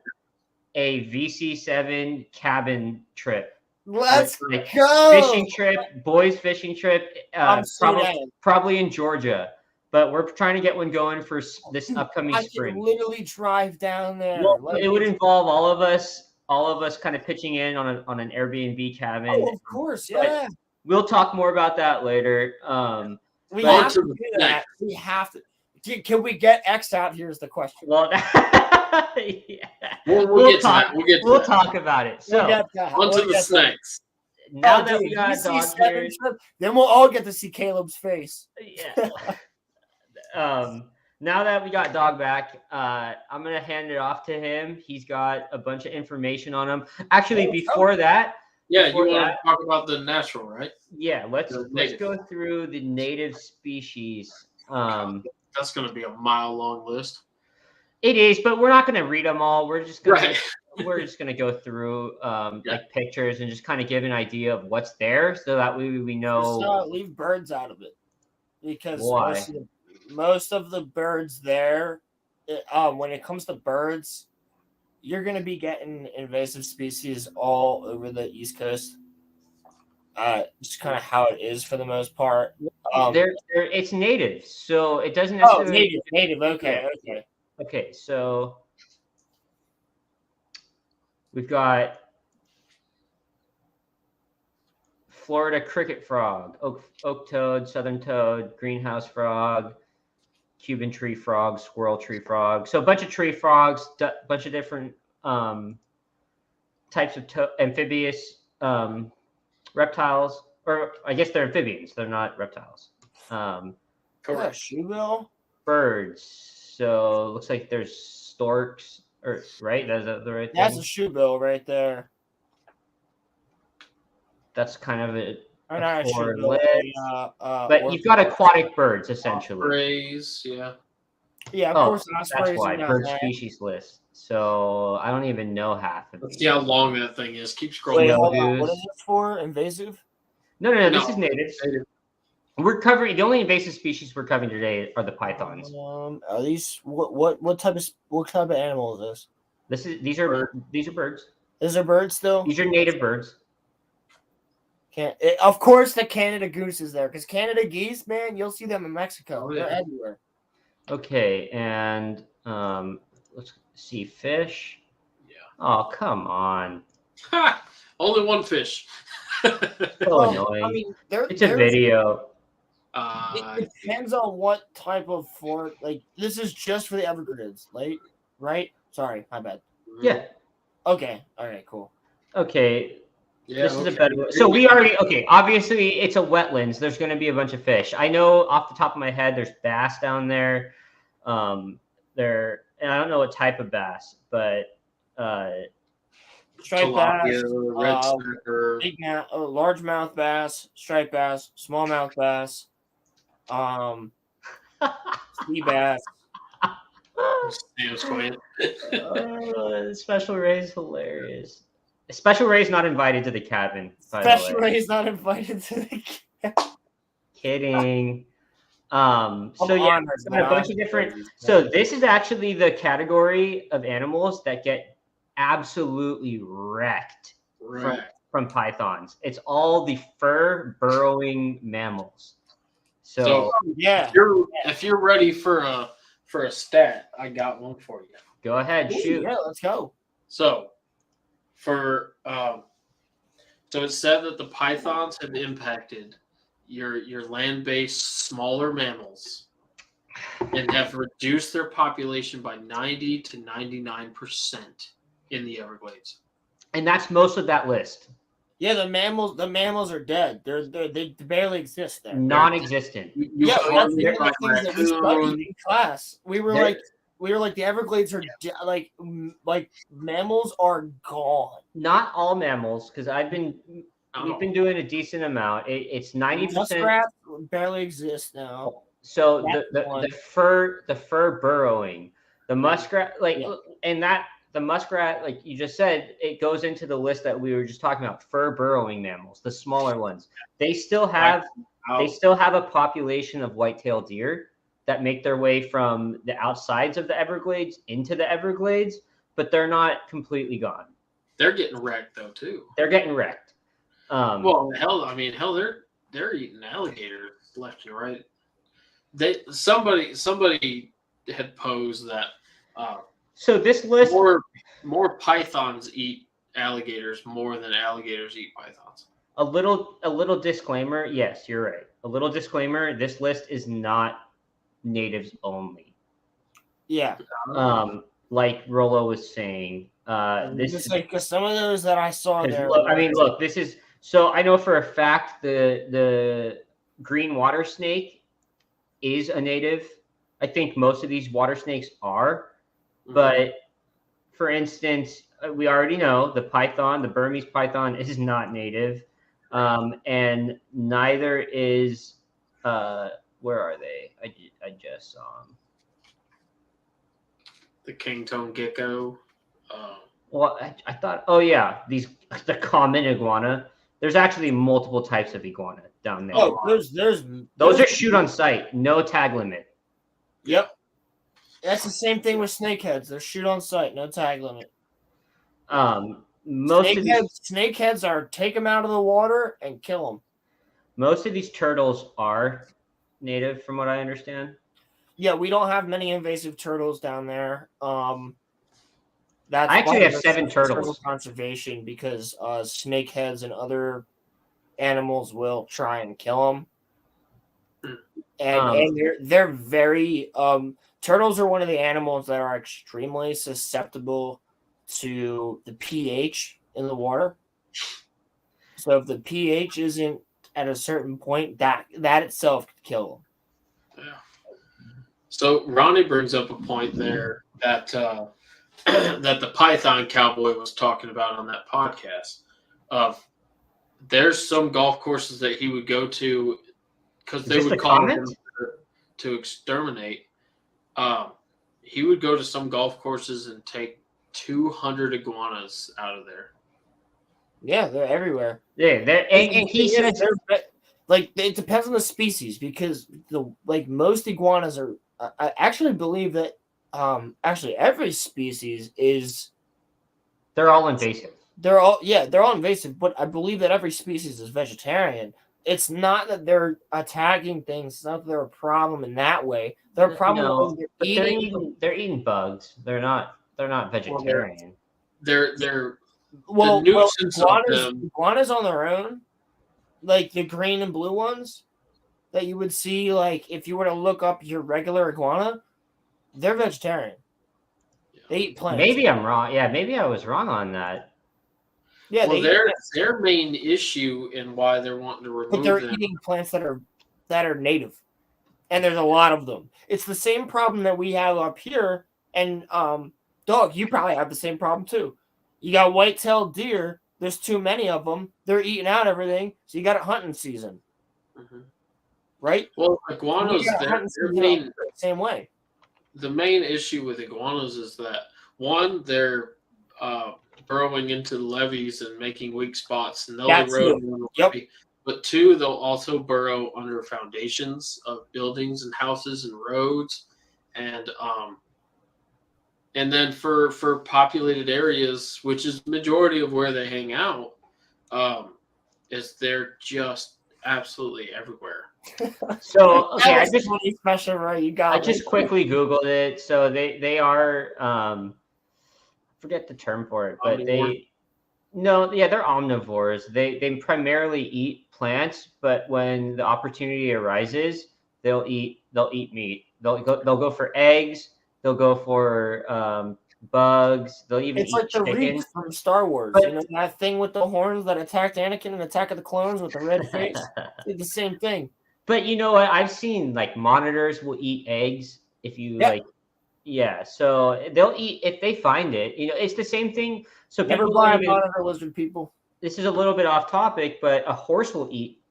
a VC7 cabin trip. Let's go. Fishing trip, boys fishing trip. Probably in Georgia. But we're trying to get one going for this upcoming spring. I can literally drive down there. Well, it would involve all of us kind of pitching in on an Airbnb cabin. Oh, of course, yeah. But we'll talk more about that later. We have to do that. We have to. Can we get X out? Here's the question. Well, yeah. We'll talk about it. So, onto the snakes. Now that we got Dawg here, then we'll all get to see Caleb's face. Yeah. Now that we got Dawg back, I'm going to hand it off to him. He's got a bunch of information on him. Actually, before that. Yeah, you want to talk about the natural, right? Yeah, let's go through the native species. That's going to be a mile-long list. It is, but we're not going to read them all. We're just going to go through like pictures and just kind of give an idea of what's there, so that we know. Just, leave birds out of it, because why? Most of the birds there, when it comes to birds, you're going to be getting invasive species all over the East Coast. Just kind of how it is for the most part. It's native, so it doesn't necessarily. Native. Okay, so we've got Florida cricket frog, oak toad, southern toad, greenhouse frog, Cuban tree frog, squirrel tree frog. So a bunch of tree frogs, bunch of different types of amphibious reptiles, or I guess they're amphibians. They're not reptiles. Correct. Shoebill. Birds. So it looks like there's storks, or right? That's the right thing. That's a shoebill right there. That's kind of a Not a core shoebill, list. But you've got aquatic birds essentially. Ospreys, yeah. Yeah, of course. That's why bird species list. So I don't even know half of Let's these. see how long that thing is. Keep scrolling. Wait, hold on. What is this for? Invasive? No. This is natives. We're covering the only invasive species we're covering today are the pythons. Are these what type of animal is this? These are birds. Is there birds still? These are native birds. Of course, the Canada goose is there because Canada geese, man, you'll see them in Mexico. They're everywhere. Okay, and let's see fish. Yeah. Oh, come on. Ha! Only one fish. So annoying. I mean, it's a video. It depends on what type of forest. Like, this is just for the Everglades, right? Sorry, my bad. Yeah. Okay. All right. Cool. Okay. Yeah, this is a better one. So we already obviously it's a wetlands. There's going to be a bunch of fish. I know off the top of my head there's bass down there. And I don't know what type of bass, but striped bass, red snapper, largemouth bass, striped bass, smallmouth bass, sea bass. Special Ray is hilarious. Special Ray's not invited to the cabin. Special Ray's not invited to the cabin. Kidding. So yeah, a bunch of different. So this is actually the category of animals that get absolutely wrecked from pythons. It's all the fur burrowing mammals. So yeah, if you're ready for a stat, I got one for you. Go ahead, shoot. Yeah, let's go. So so it said that the pythons have impacted your land-based smaller mammals and have reduced their population by 90 to 99% in the Everglades. And that's most of that list. Yeah, the mammals are dead. They barely exist there. Non-existent. Yeah, that's the other things that we studied in class. We were like the Everglades are like mammals are gone. Not all mammals, because we've been doing a decent amount. It's 90%. Muskrats barely exist now. So the fur burrowing, the muskrat the muskrat, like you just said, it goes into the list that we were just talking about. Fur burrowing mammals, the smaller ones, they still have a population of white-tailed deer that make their way from the outsides of the Everglades into the Everglades, but they're not completely gone. They're getting wrecked though too. They're getting wrecked. They're eating alligators left and right. Somebody had posed that. So this list more pythons eat alligators more than alligators eat pythons. A little disclaimer. Yes, you're right. A little disclaimer. This list is not natives only. Yeah. Like Rollo was saying, this is like some of those that I saw there. Look, this is so I know for a fact the green water snake is a native. I think most of these water snakes are. But for instance, we already know the Burmese python is not native. And neither is, where are they? I just saw them. The king-tone gecko. Well, I thought, the common iguana. There's actually multiple types of iguana down there. Oh, those are shoot on sight, no tag limit. Yep. That's the same thing with snakeheads. They're shoot on sight, no tag limit. Snakeheads are take them out of the water and kill them. Most of these turtles are native, from what I understand. Yeah, we don't have many invasive turtles down there. I actually have 7 turtles. Turtle conservation because snakeheads and other animals will try and kill them. and they're very turtles are one of the animals that are extremely susceptible to the pH in the water. So if the pH isn't at a certain point, that itself could kill them. Yeah. So Ronnie brings up a point there that that the Python Cowboy was talking about on that podcast. There's some golf courses that he would go to because they would call him to exterminate. He would go to some golf courses and take 200 iguanas out of there. Yeah, they're everywhere. Yeah, and he says like it depends on the species because most iguanas are. I actually believe that actually every species is. They're all invasive. They're all invasive, but I believe that every species is vegetarian. It's not that they're attacking things. It's not that they're a problem in that way. They're a problem because they're eating bugs. They're not vegetarian. They're the nuisance of them. Iguanas on their own, like the green and blue ones that you would see, like if you were to look up your regular iguana, they're vegetarian. They eat plants. Maybe I'm wrong. Yeah, maybe I was wrong on that. Yeah, well, their main issue and why they're wanting to remove but they're them. eating plants that are native, and there's a lot of them. It's the same problem that we have up here, and Dog, you probably have the same problem too. You got white-tailed deer. There's too many of them. They're eating out everything, so you got a hunting season, right? Well, iguanas, same way. The main issue with iguanas is that one, they're burrowing into levees and making weak spots, and they'll erode the levee. But two, they'll also burrow under foundations of buildings and houses and roads, and then for populated areas, which is the majority of where they hang out, is they're just absolutely everywhere. So okay, I just quickly Googled it. So they are forget the term for it, but they're omnivores. They primarily eat plants, but when the opportunity arises, they'll eat meat. They'll go for eggs. They'll go for bugs. They'll even eat chicken. The Reach from Star Wars. That thing with the horns that attacked Anakin in Attack of the Clones with the red face? It's the same thing. But you know what? I've seen like monitors will eat eggs if you so they'll eat if they find it. You know, it's the same thing. So never buy a monitor lizard, people. This is a little bit off topic, but a horse will eat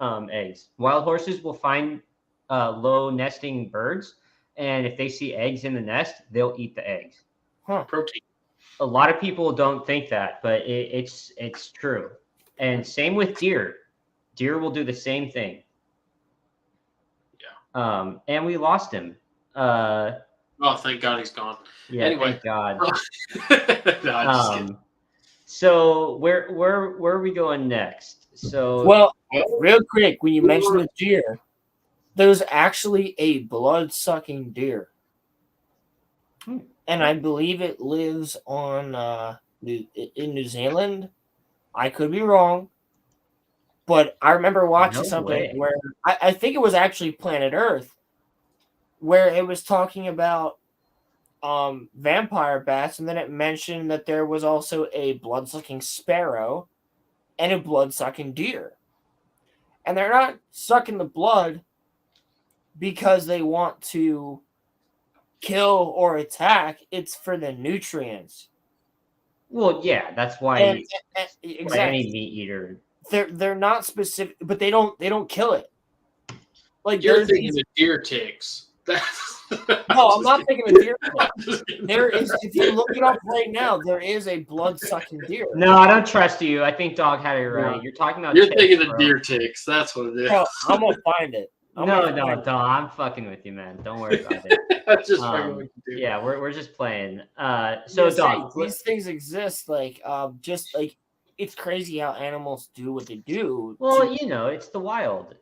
eggs. Wild horses will find low nesting birds, and if they see eggs in the nest, they'll eat the eggs. Protein. A lot of people don't think that, but it's true. And same with deer. Deer will do the same thing. Yeah. And we lost him. Oh, thank God he's gone. Yeah, anyway. Thank God. No, just kidding. So where are we going next? So well, real quick, when you mentioned the deer, there's actually a blood-sucking deer. And I believe it lives on in New Zealand. I could be wrong, but I remember watching something where I think it was actually Planet Earth, where it was talking about vampire bats, and then it mentioned that there was also a blood-sucking sparrow and a blood-sucking deer. And they're not sucking the blood because they want to kill or attack. It's for the nutrients. Well, yeah, that's why exactly. Any meat eater. They're not specific, but they don't kill it. Like you're thinking of deer ticks. No, I'm not thinking of deer ticks. There is, if you look it up right now, there is a blood-sucking deer. No, I don't trust you. I think Dog had it right. You're talking about. You're thinking of deer ticks. That's what it is. No, I'm gonna find it. No, Dog, I'm fucking with you, man. Don't worry about it. That's just fucking with you. Yeah, we're just playing. So, Dog, these things exist. Just like it's crazy how animals do what they do. Well, it's the wild.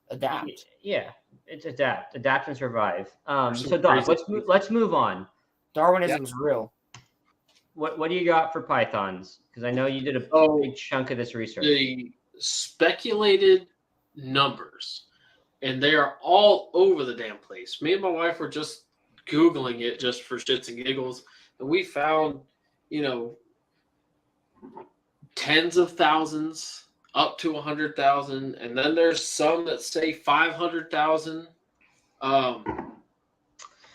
Adapt. Yeah, it's adapt and survive. So, Dog, let's move on. Darwinism's real. What do you got for pythons? Because I know you did a big chunk of this research. The speculated numbers and they are all over the damn place. Me and my wife were just Googling it just for shits and giggles, and we found, tens of thousands up to 100,000, and then there's some that say 500,000, and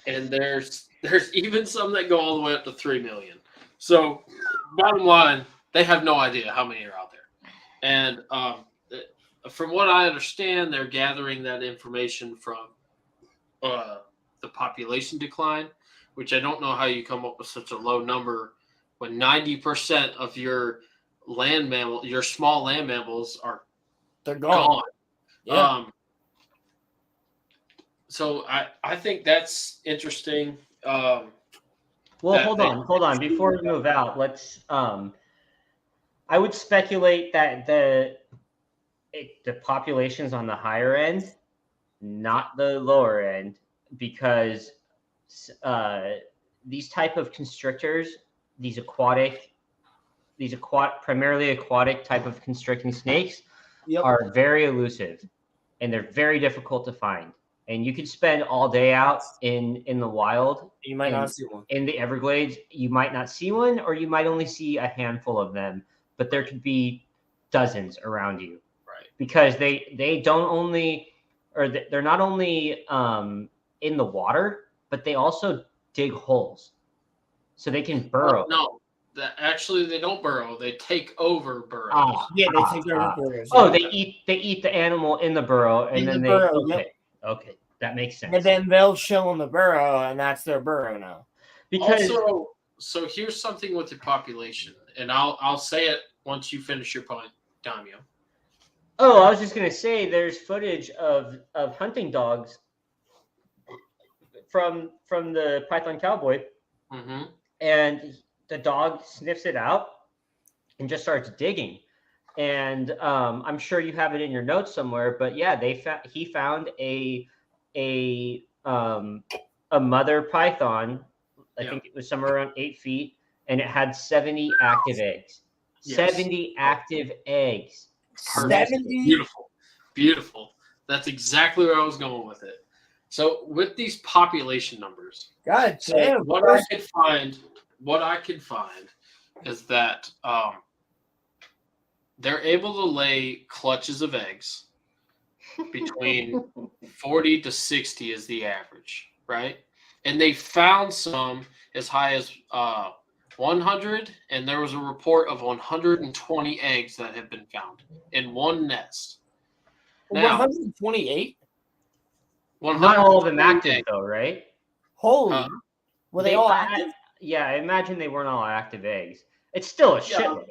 there's even some that go all the way up to 3 million. So, bottom line, they have no idea how many are out there, and from what I understand, they're gathering that information from the population decline, which I don't know how you come up with such a low number when 90% of your small land mammals they're gone. Yeah. So I think that's interesting. Well, hold on. Before we move out, let's. I would speculate that the population's on the higher end, not the lower end, because these type of constrictors, these primarily aquatic type of constricting snakes, are very elusive, and they're very difficult to find. And you could spend all day out in the wild. You might not see one. In the Everglades, you might not see one, or you might only see a handful of them, but there could be dozens around you. Right. Because they're not only in the water, but they also dig holes. So they can burrow. No. Actually, they don't burrow. They take over burrows. They take over burrows. Oh, they eat the animal in the burrow, and then Okay, that makes sense. And then they'll chill in the burrow, and that's their burrow now. Because so here's something with the population, and I'll say it once you finish your point, Daimyo. Oh, I was just gonna say, there's footage of hunting dogs from the Python Cowboy, and the dog sniffs it out and just starts digging. And I'm sure you have it in your notes somewhere, but yeah, he found a mother python. I think it was somewhere around 8 feet, and it had 70 active eggs. Yes. 70 active eggs. 70? Beautiful. That's exactly where I was going with it. So with these population numbers, God damn, what I could find is that they're able to lay clutches of eggs. Between 40 to 60 is the average, right? And they found some as high as 100, and there was a report of 120 eggs that have been found in one nest. Now, 128? Not all of them active, though, right? Holy. Were they all active? Yeah, I imagine they weren't all active eggs. It's still a shitload.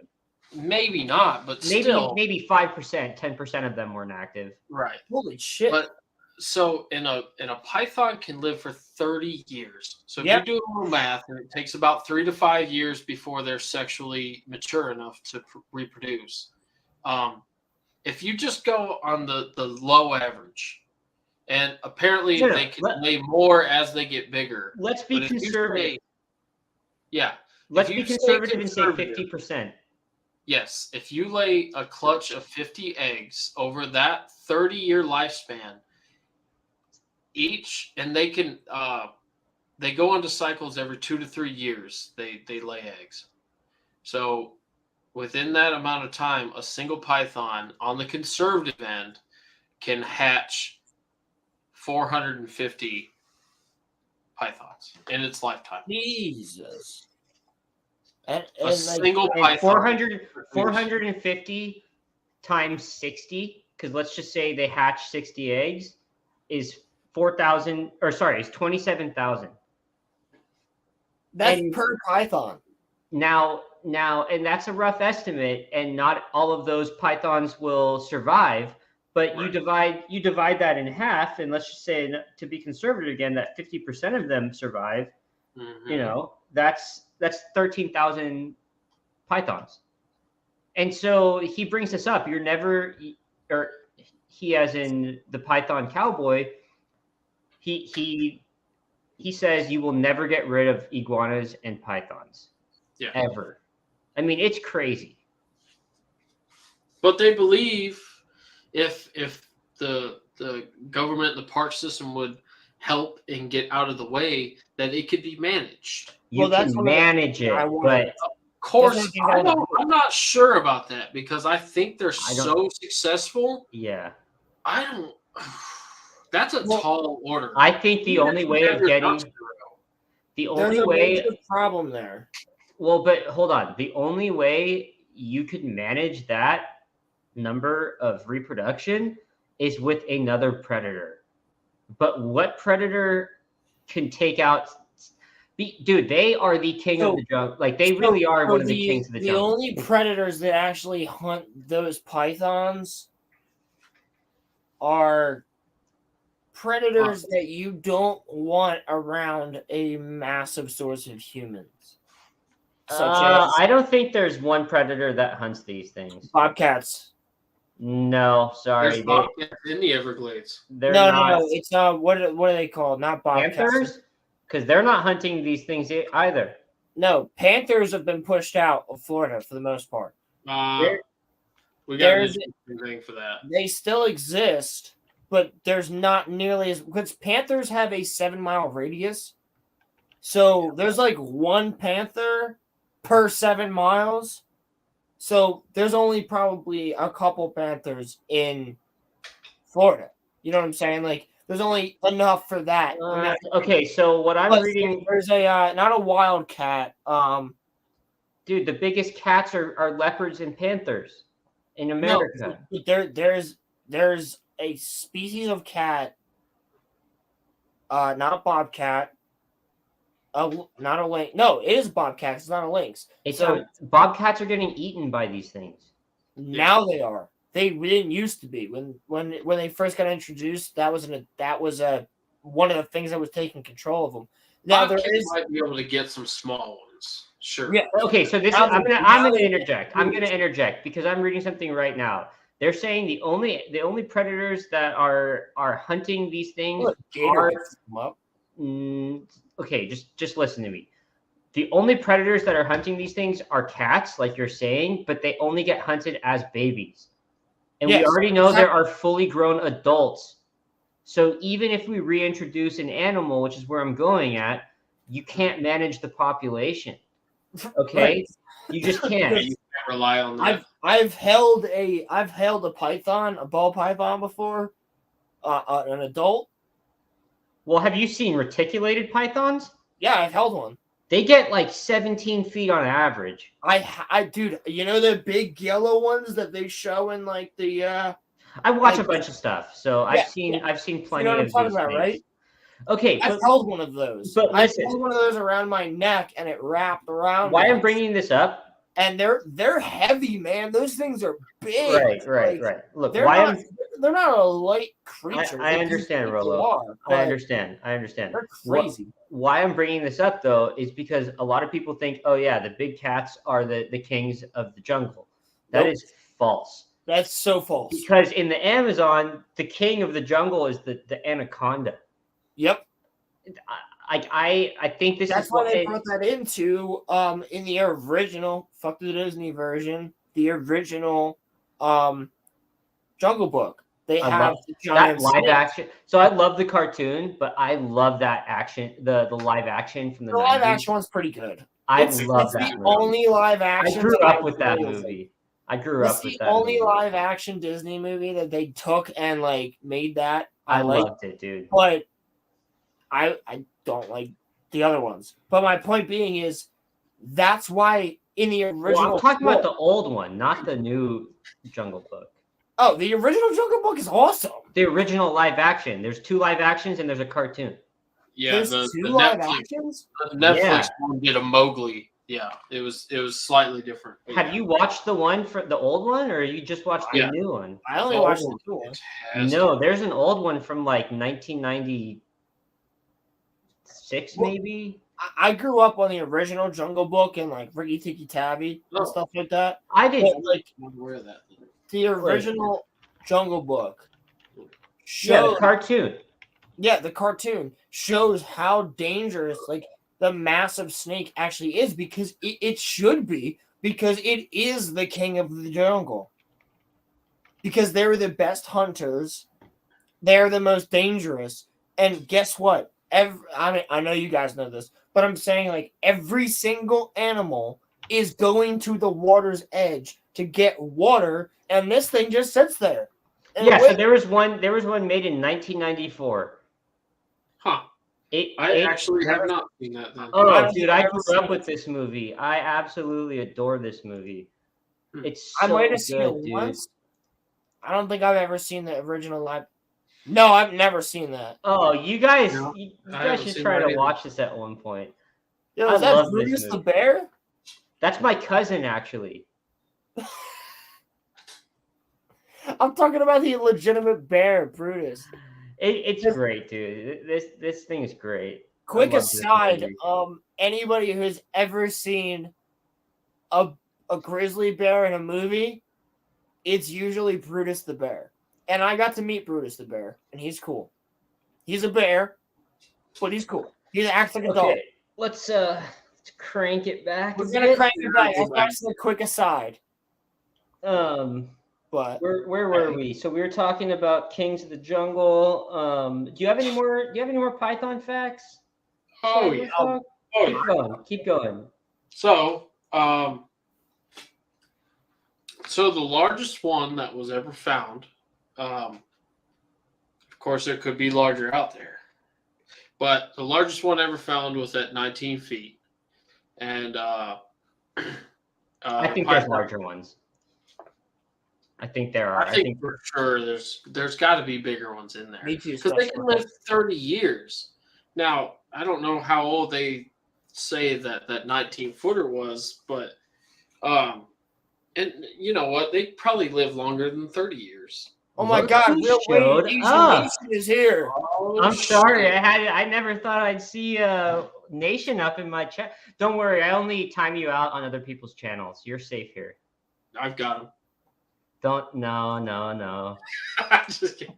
Maybe not, but still. Maybe 5%, 10% of them weren't active. Right. Holy shit. But so in a python can live for 30 years. So if you do a little math, and it takes about 3 to 5 years before they're sexually mature enough to reproduce. If you just go on the low average, and apparently they can lay more as they get bigger. Let's be conservative. Let's be conservative and say 50%. Yes, if you lay a clutch of 50 eggs over that 30-year lifespan, and they can they go into cycles every 2 to 3 years. They lay eggs. So within that amount of time, a single python on the conservative end can hatch 450 pythons in its lifetime. Jesus. And single python. 450 times 60, because let's just say they hatch 60 eggs, is 27,000. That's per python. Now, and that's a rough estimate, and not all of those pythons will survive. But you divide that in half, and let's just say, to be conservative again, that 50% of them survive. Mm-hmm. That's 13,000 pythons. And so he brings this up. He, as in the Python Cowboy, he says you will never get rid of iguanas and pythons. Yeah. Ever. I mean, it's crazy. But they believe if the the government, the park system would help and get out of the way, that it could be managed. You can manage it, but of course, I'm not sure about that because I think they're so successful. Yeah, I don't. That's a tall order. I think the only way of getting there's a major problem there. Well, but hold on. The only way you could manage that number of reproduction is with another predator. But what predator can take out? Dude, they are the king of the jungle. Like they really are one of the kings of the jungle. The only predators that actually hunt those pythons are predators that you don't want around a massive source of humans. I don't think there's one predator that hunts these things. Bobcats. No, sorry. There's bobcats in the Everglades. No. It's what are they called? Not bobcats. Panthers? Because they're not hunting these things either. No, panthers have been pushed out of Florida for the most part. We got a thing for that. They still exist, but there's not nearly as because panthers have a 7-mile radius. So there's like one panther per 7 miles. So there's only probably a couple panthers in Florida. You know what I'm saying? Like there's only enough for that. Okay, so what I'm reading, there's a not a wildcat. Dude, the biggest cats are leopards and panthers in America. No, there's a species of cat, not a bobcat. Not a lynx. No, it is bobcat. It's not a lynx. Bobcats are getting eaten by these things. Now they are. They didn't used to be when they first got introduced. That was one of the things that was taking control of them. Now might be able to get some small ones. Sure. Yeah. Okay. So I'm gonna interject. I'm gonna interject because I'm reading something right now. They're saying the only predators that are hunting these things are. Okay, just listen to me. The only predators that are hunting these things are cats, like you're saying, but they only get hunted as babies. And we already know there are fully grown adults. So even if we reintroduce an animal, which is where I'm going at, you can't manage the population. Okay? Right. You just can't. You can't rely on that. I've held a python, a ball python before, an adult. Well, have you seen reticulated pythons? Yeah, I've held one. They get like 17 feet on average. Dude, you know the big yellow ones that they show in like the. I watch a bunch of stuff, so I've seen plenty. You know what I'm talking about, right? Okay, I've held one of those. But I held one of those around my neck, and it wrapped around. Why I'm bringing this up? And they're heavy, man. Those things are big. Right. Look, they're not a light creature. I understand, Rolo. I understand. They're crazy. Why I'm bringing this up, though, is because a lot of people think, oh, yeah, the big cats are the kings of the jungle. That is false. That's so false. Because in the Amazon, the king of the jungle is the anaconda. Yep. I think that's why they brought that into in the original fuck the Disney version, the original Jungle Book. They have that live action. So I love the cartoon, but I love that action, the live action from the 90s. Live action one's pretty good. I love that. It's the only live action. I grew up with that movie. It's the only live action Disney movie that they took and like made that. I loved it, dude. But I don't like the other ones. But my point being is that's why in the original I'm talking about the old one, not the new Jungle Book. Oh, the original Jungle Book is awesome. The original live action. There's 2 live actions and there's a cartoon. Yeah, the Netflix one did a Mowgli. Yeah, it was slightly different. Have you watched the one for the old one, or you just watched the new one? I only watched the new one. No, there's an old one from like 1996, maybe. I grew up on the original Jungle Book and like Ricky Tikki Tavi and stuff like that. I didn't aware of that. The original Jungle Book. The cartoon. Yeah, the cartoon shows how dangerous like the massive snake actually is because it should be because it is the king of the jungle. Because they were the best hunters they're the most dangerous. And guess what? I know you guys know this, but I'm saying like every single animal is going to the water's edge to get water, and this thing just sits there. And Yeah, so there was one made in 1994. Huh. I actually have not seen that then. Oh, dude, I grew up with this movie. I absolutely adore this movie. It's so I might have seen it once. I don't think I've ever seen the original live. No, I've never seen that. Oh, you guys haven't should seen try that to either. watch this at one point. Yo, is that Brutus the bear? That's my cousin, actually. I'm talking about the legitimate bear, Brutus. It's great, dude. This thing is great. Quick aside, anybody who's ever seen a grizzly bear in a movie, it's usually Brutus the bear. And I got to meet Brutus the bear, and he's cool. He's a bear, but he's cool. He acts like a dog. Let's crank it back. We're gonna crank it back. That's a quick aside. But where were we? So we were talking about Kings of the Jungle. Do you have any more Python facts? Oh yeah. Keep going. So, so the largest one that was ever found, of course, there could be larger out there, but the largest one ever found was at 19 feet, and I think there's larger ones. I think there are. I think for sure there's got to be bigger ones in there. Me too. Because they can live 30 years. Now, I don't know how old they say that 19-footer was, but and you know what? They probably live longer than 30 years. Oh my God! Real Wayne Nation is here. I'm sorry. I never thought I'd see Nation up in my chat. Don't worry. I only time you out on other people's channels. You're safe here. I've got them. No. Just kidding.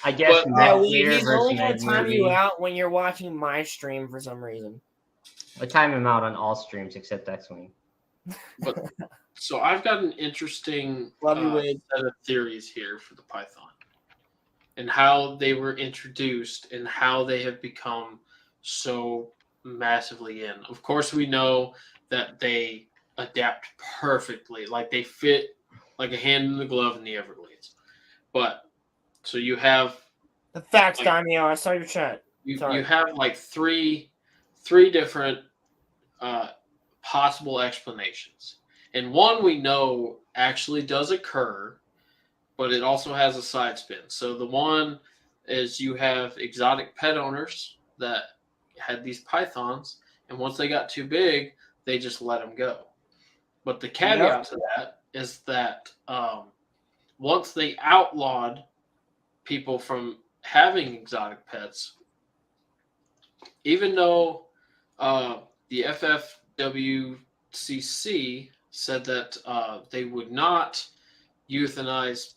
I guess he's only going to time you out when you're watching my stream for some reason. I time him out on all streams except X-Wing. But so I've got an interesting set of theories here for the Python and how they were introduced and how they have become so massively in. Of course, we know that they adapt perfectly, like they fit like a hand in the glove in the Everglades. But so you have the facts, Daimyo. I saw your chat. You have like three different possible explanations. And one we know actually does occur, but it also has a side spin. So the one is you have exotic pet owners that had these pythons, and once they got too big, they just let them go. But the caveat to that is that once they outlawed people from having exotic pets, even though the FFWCC said that they would not euthanize,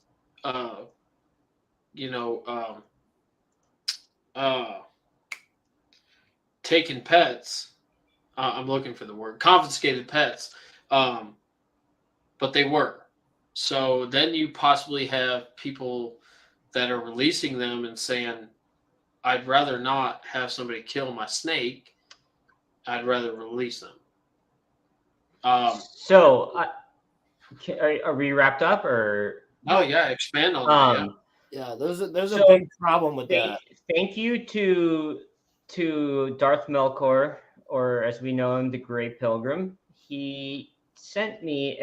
taken pets. I'm looking for the word, confiscated pets. But they were. So then you possibly have people that are releasing them and saying, I'd rather not have somebody kill my snake. I'd rather release them. So are we wrapped up or? Oh yeah, expand on that. Yeah, there's a big problem with that. Thank you to Darth Melkor, or as we know him, the Grey Pilgrim. He sent me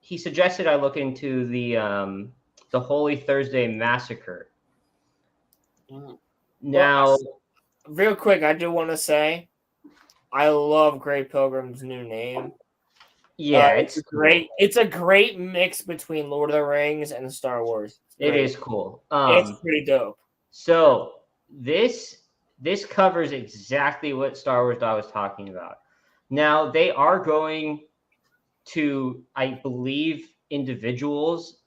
he suggested I look into the Holy Thursday Massacre. Now, real quick, I do want to say I love Grey Pilgrim's new name. Yeah, it's great. It's a great mix between Lord of the Rings and Star Wars. It is cool. It's pretty dope. So this covers exactly what Star Wars Dawg was talking about. Now they are going to, I believe, individuals,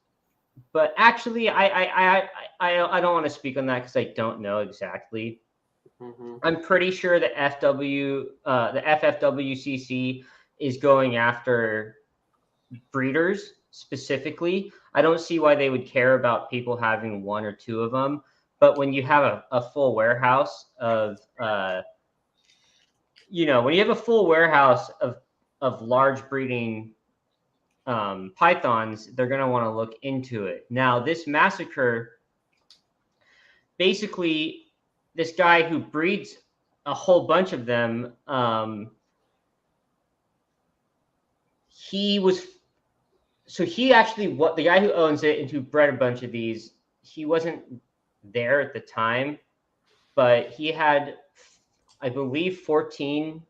but actually, I don't want to speak on that because I don't know exactly. Mm-hmm. I'm pretty sure the FFWCC is going after breeders specifically. I don't see why they would care about people having one or two of them. But when you have a full warehouse of, when you have a full warehouse of large breeding pythons, they're going to want to look into it. Now, this massacre, basically, this guy who breeds a whole bunch of them, the guy who owns it and who bred a bunch of these, he wasn't there at the time, but he had, I believe, 14,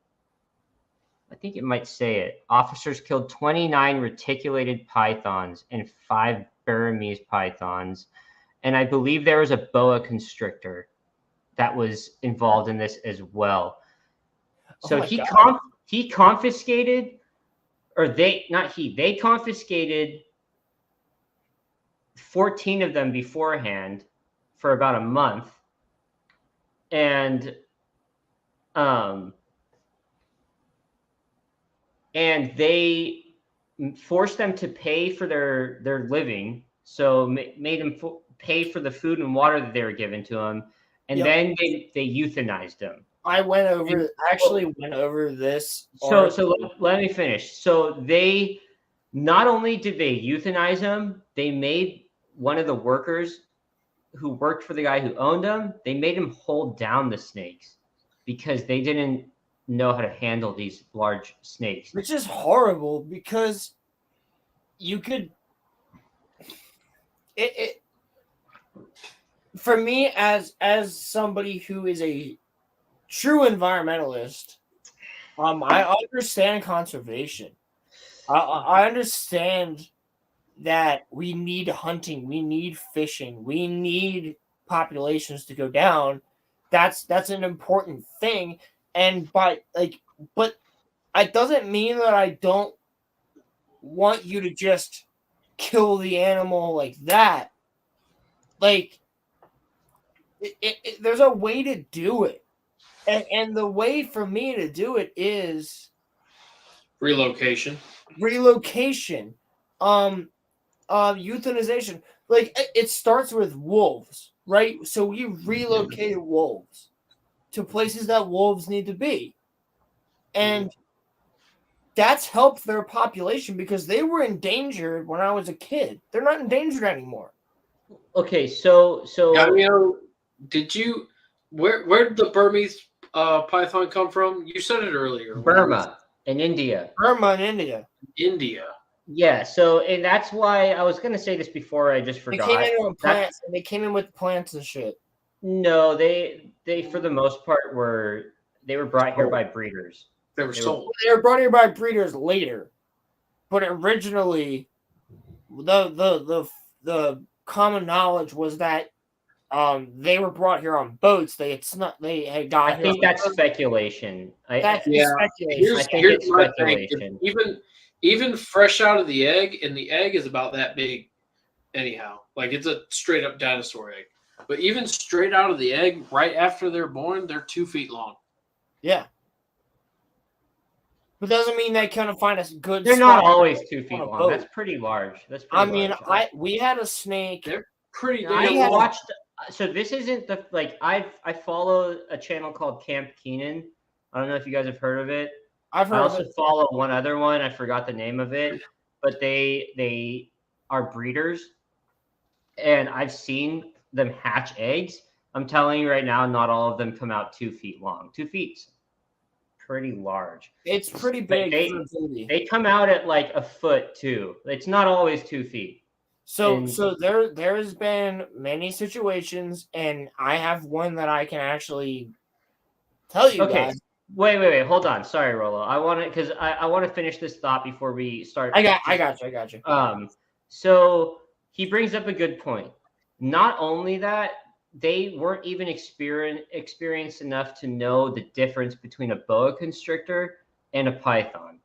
I think it might say it, officers killed 29 reticulated pythons and 5 Burmese pythons. And I believe there was a boa constrictor that was involved in this as well. So they confiscated 14 of them beforehand for about a month. And they forced them to pay for their living. So made them pay for the food and water that they were given to them. And then they euthanized them. I went over this. So let me finish. So they, not only did they euthanize them, they made one of the workers who worked for the guy who owned them, they made him hold down the snakes because they didn't know how to handle these large snakes. Which is horrible because you could... For me, as somebody who is a true environmentalist, I understand conservation. I understand that we need hunting, we need fishing, we need populations to go down. That's an important thing, but it doesn't mean that I don't want you to just kill the animal like that. Like, there's a way to do it, and the way for me to do it is relocation, euthanization. Like, it starts with wolves, right? So we relocated wolves to places that wolves need to be, and that's helped their population because they were endangered when I was a kid. They're not endangered anymore. Okay, so Daimyo, where did the Burmese python come from? You said it earlier. Burma in India. India. Yeah, so, and that's why I was going to say this before, I just forgot. They came in with plants, and they came in with plants and shit. No, they for the most part were brought here by breeders. They were sold. They were brought here by breeders later, but originally, the common knowledge was that they were brought here on boats. They had got. I think that's speculation. Speculation. I think it's speculation. Even fresh out of the egg, and the egg is about that big, anyhow. Like, it's a straight up dinosaur egg. But even straight out of the egg, right after they're born, they're 2 feet long. Yeah. But doesn't mean they couldn't find a good. They're not always 2 feet long. That's pretty large. We had a snake. They're pretty. So this isn't I follow a channel called Camp Keenan. I don't know if you guys have heard of it. I also follow one other one. I forgot the name of it, but they are breeders, and I've seen them hatch eggs. I'm telling you right now, not all of them come out 2 feet long. 2 feet, pretty large. It's pretty big. They come out at like a foot too. It's not always 2 feet. So there's been many situations, and I have one that I can actually tell you guys. Wait, hold on. Sorry, Rolo. I want to finish this thought before we start. I got you. So he brings up a good point. Not only that, they weren't even experienced enough to know the difference between a boa constrictor and a python.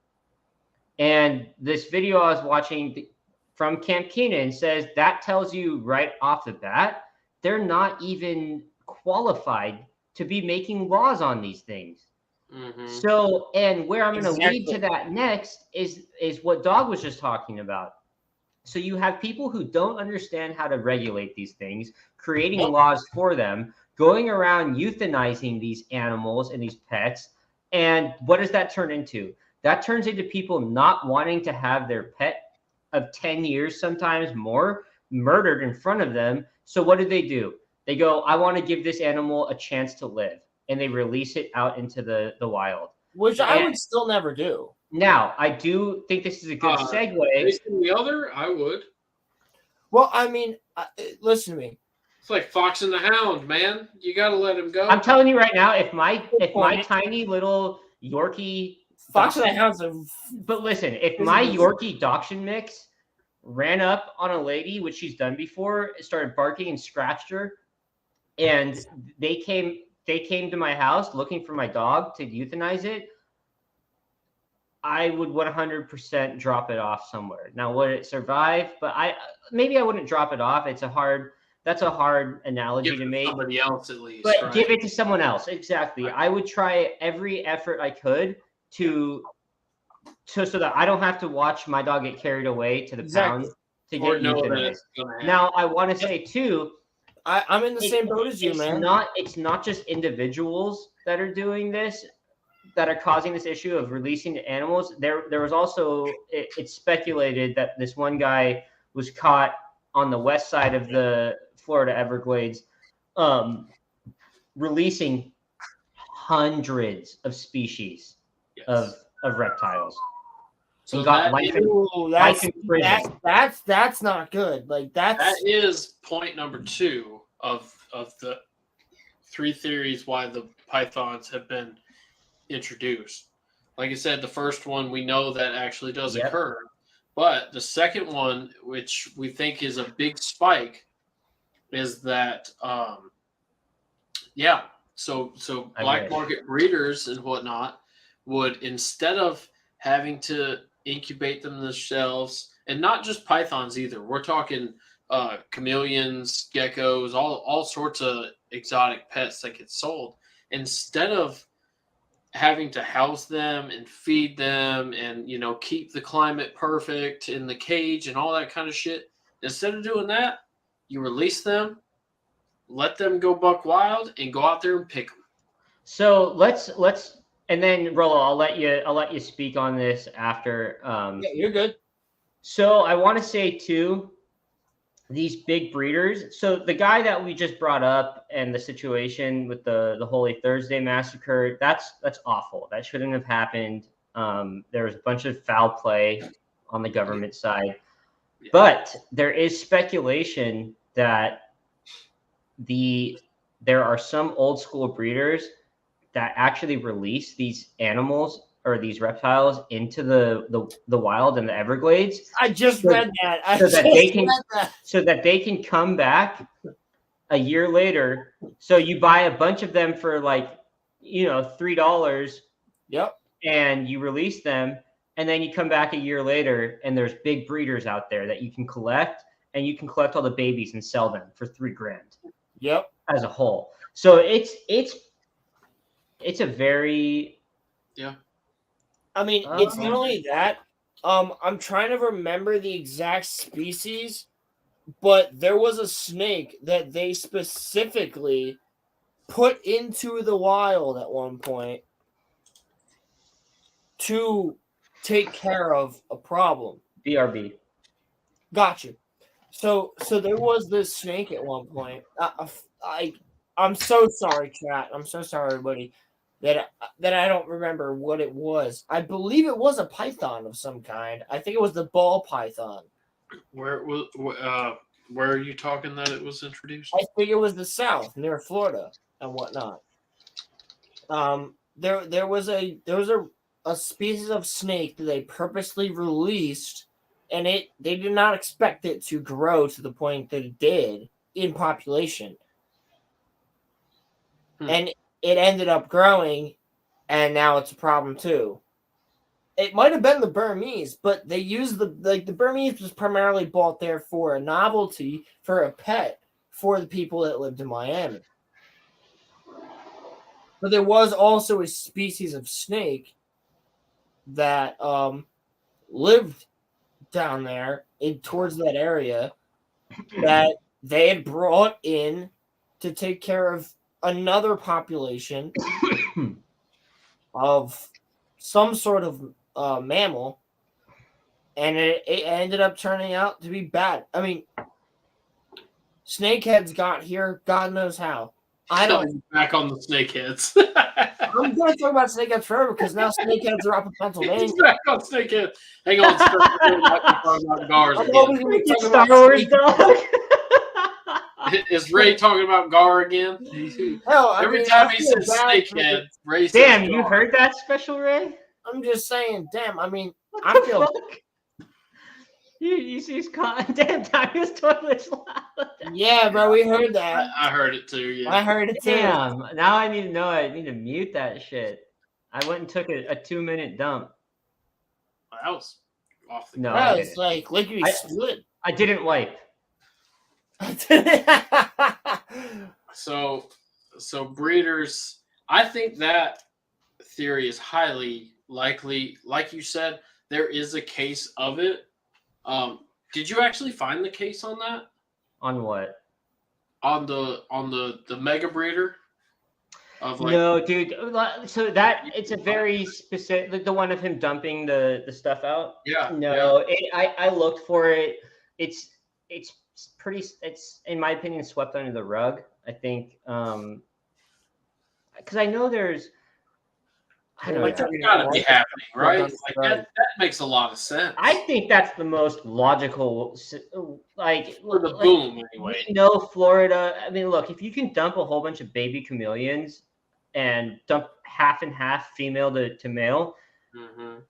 And this video I was watching from Camp Keenan says that tells you right off the bat, they're not even qualified to be making laws on these things. Mm-hmm. So, and where I'm going to lead to that next is what Dawg was just talking about. So you have people who don't understand how to regulate these things, creating laws for them, going around euthanizing these animals and these pets. And what does that turn into? That turns into people not wanting to have their pet of 10 years, sometimes more, murdered in front of them. So what do? They go, I want to give this animal a chance to live. And they release it out into the wild. Which I would still never do. Now, I do think this is a good segue. Based on the other, I would. Well, I mean, listen to me. It's like Fox and the Hound, man. You got to let him go. I'm telling you right now, if my tiny little Yorkie Fox and the Hound's but listen, if my Yorkie Dachshund mix ran up on a lady, which she's done before, started barking and scratched her, and they came to my house looking for my dog to euthanize it, I would 100% drop it off somewhere. Now, would it survive? But maybe I wouldn't drop it off. That's a hard analogy to make. Somebody else at least. But right? give it to someone else. Exactly. I would try every effort I could so that I don't have to watch my dog get carried away to the pound to get euthanized. Now, I want to say too, I'm in the same boat as you, man. It's not just individuals that are doing this, that are causing this issue of releasing animals. There was also, it's speculated that this one guy was caught on the west side of the Florida Everglades, releasing hundreds of species of reptiles. So got that's not good. Like that is point number 2 of the 3 theories why the pythons have been introduced. Like I said, the first one we know that actually does occur, but the second one, which we think is a big spike, is that so black market breeders and whatnot would, instead of having to incubate them themselves, and not just pythons either, we're talking chameleons, geckos, all sorts of exotic pets that get sold, instead of having to house them and feed them and keep the climate perfect in the cage and all that kind of shit, instead of doing that, you release them, let them go buck wild, and go out there and pick them. So let's and then Rollo, I'll let you speak on this after. Yeah, you're good. So I want to say too, these big breeders. So the guy that we just brought up and the situation with the Holy Thursday massacre, that's awful. That shouldn't have happened. There was a bunch of foul play on the government side, but there is speculation that there are some old school breeders that actually release these animals or these reptiles into the wild in the Everglades. I just read that. So that they can come back a year later. So you buy a bunch of them for $3. Yep. And you release them, and then you come back a year later, and there's big breeders out there that you can collect, and you can collect all the babies and sell them for $3,000. Yep. As a whole. So it's a very I mean, it's not only that. I'm trying to remember the exact species, but there was a snake that they specifically put into the wild at one point to take care of a problem. BRB. Gotcha. So there was this snake at one point. I'm so sorry, chat. I'm so sorry, everybody, that I don't remember what it was. I believe it was a python of some kind. I think it was the ball python. Where are you talking that it was introduced? I think it was the South, near Florida and whatnot. There was a species of snake that they purposely released, and they did not expect it to grow to the point that it did in population. And it ended up growing, and now it's a problem too. It might have been the Burmese, but they used the Burmese was primarily bought there for a novelty, for a pet, for the people that lived in Miami. But there was also a species of snake that lived down there towards that area that they had brought in to take care of another population of some sort of mammal, and it ended up turning out to be bad. I mean, snakeheads got here, God knows how. I don't. Back on the snakeheads. I'm going to talk about snakeheads forever because now snakeheads are up in Pennsylvania. He's back on snakeheads. Hang on, Star Wars Dawg. Is Ray talking about Gar again? No, Every time he says snakehead, Ray says Damn, Gar. you heard that, Special Ray? I'm just saying, damn. I mean, What the fuck? You see his damn Daimyo's toilet's loud. Yeah, bro, we heard that. I heard it too. Yeah, I heard it too. Damn, now I need to know. I need to mute that shit. I went and took a 2-minute dump. That was off the. No, Bro, it's like lickety split. I didn't wipe. So breeders, I think that theory is highly likely. Like you said, there is a case of it. Did you actually find the case on that? On what? On the mega breeder? Of like, No, dude. So that it's a very specific, the one of him dumping the stuff out. Yeah. No, I looked for it. It's pretty. It's in my opinion swept under the rug. I think because I know there's. I don't know. Like, that's gotta be happening, right? Like that makes a lot of sense. I think that's the most logical, like for the boom anyway. We know Florida. I mean, look, if you can dump a whole bunch of baby chameleons and dump half and half female to male,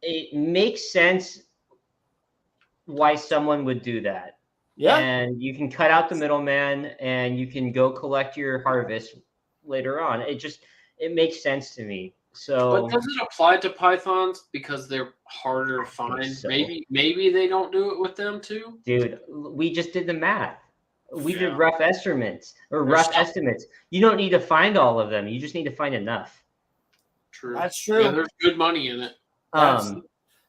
it makes sense why someone would do that. Yeah, and you can cut out the middleman, and you can go collect your harvest later on. It makes sense to me. So, but does it apply to pythons because they're harder to find? So. Maybe they don't do it with them too. Dude, we just did the math. We did rough estimates. You don't need to find all of them. You just need to find enough. True. That's true. Yeah, there's good money in it.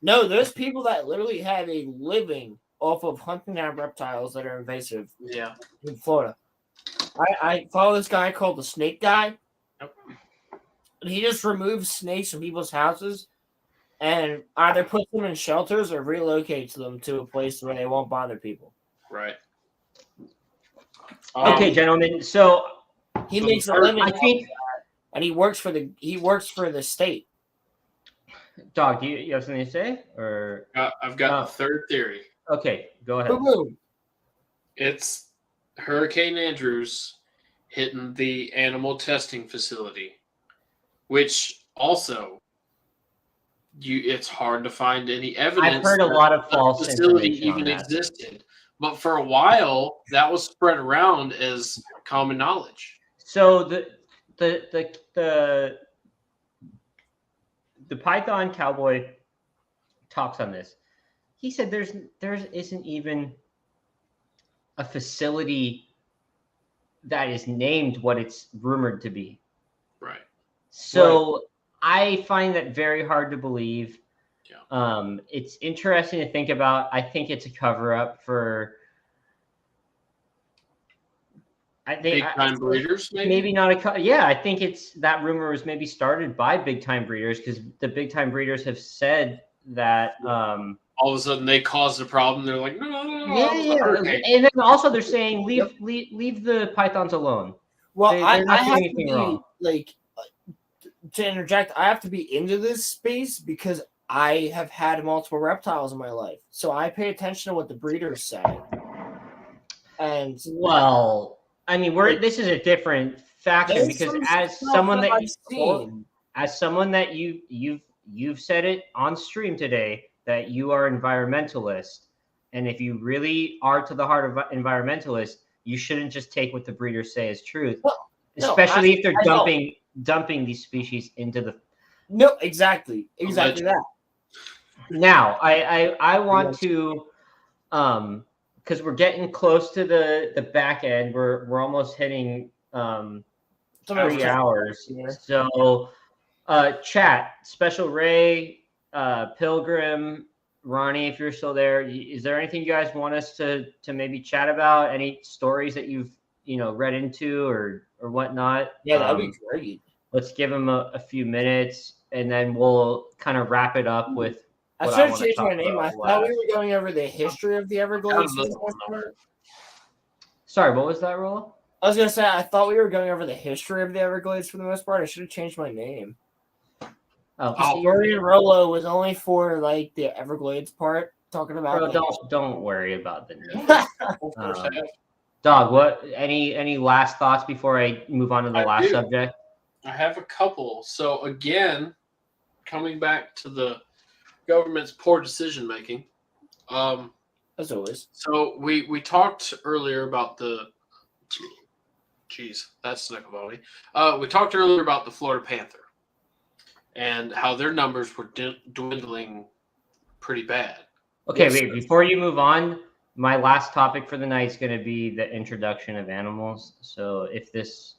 No, there's people that literally have a living off of hunting down reptiles that are invasive. Yeah. In Florida. I follow this guy called the Snake Guy. Yep. He just removes snakes from people's houses and either puts them in shelters or relocates them to a place where they won't bother people. Right. Okay, gentlemen. So he makes a living, I think, and he works for the state. Dog, do you have something to say? Or I've got the third theory. Okay, go ahead. Boom. It's Hurricane Andrews hitting the animal testing facility, which also it's hard to find any evidence. I've heard a lot of false facility information even existed, but for a while that was spread around as common knowledge. So the Python Cowboy talks on this. He said there isn't even a facility that is named what it's rumored to be. Right. So I find that very hard to believe. Yeah. It's interesting to think about. I think it's a cover-up for. Big time breeders, maybe not I think it's that rumor was maybe started by big time breeders because the big time breeders have said that all of a sudden they caused a problem. They're like, no. Yeah. And then also they're saying leave the pythons alone. Well, they're not I doing have anything to be wrong. like to interject. I have to be into this space because I have had multiple reptiles in my life, so I pay attention to what the breeders say. And well, I mean, this is a different faction because as someone that you've said it on stream today that you are environmentalist, and if you really are to the heart of environmentalist, you shouldn't just take what the breeders say as truth, especially if they're dumping these species into the. No, exactly that. Now, I want to, because we're getting close to the back end. We're almost hitting 3 hours. So, chat, Special Ray, Pilgrim, Ronnie, if you're still there, is there anything you guys want us to maybe chat about? Any stories that you've read into or whatnot? Yeah, that'd be great. Let's give him a few minutes, and then we'll kind of wrap it up with I what should I have want to changed talk my name. about I thought we last. were going over the history of the Everglades. For the most part. Sorry, what was that, Rolla? I was gonna say I thought we were going over the history of the Everglades for the most part. I should have changed my name. Story and Rolo was only for like the Everglades part, talking about. Bro, don't worry about the name. Dog, what? Any last thoughts before I move on to the last subject? I have a couple. So again, coming back to the government's poor decision making. As always. So we talked earlier about the. Jeez, that's Snicklebody. We talked earlier about the Florida Panther and how their numbers were dwindling pretty bad. Okay, wait. Before you move on, my last topic for the night is going to be the introduction of animals. So if this,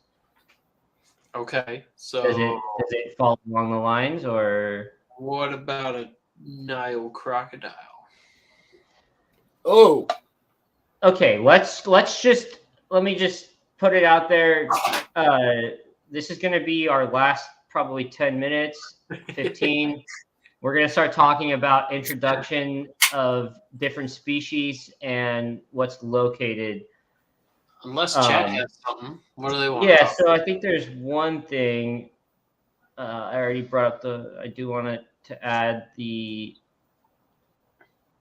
okay, so does it fall along the lines, or what about a Nile crocodile? Oh, okay. Let me just put it out there. This is going to be our last probably 10 minutes, 15. We're going to start talking about introduction of different species and what's located. Unless Chad has something. What do they want? Yeah, so I think there's one thing. I already brought up I do want to add the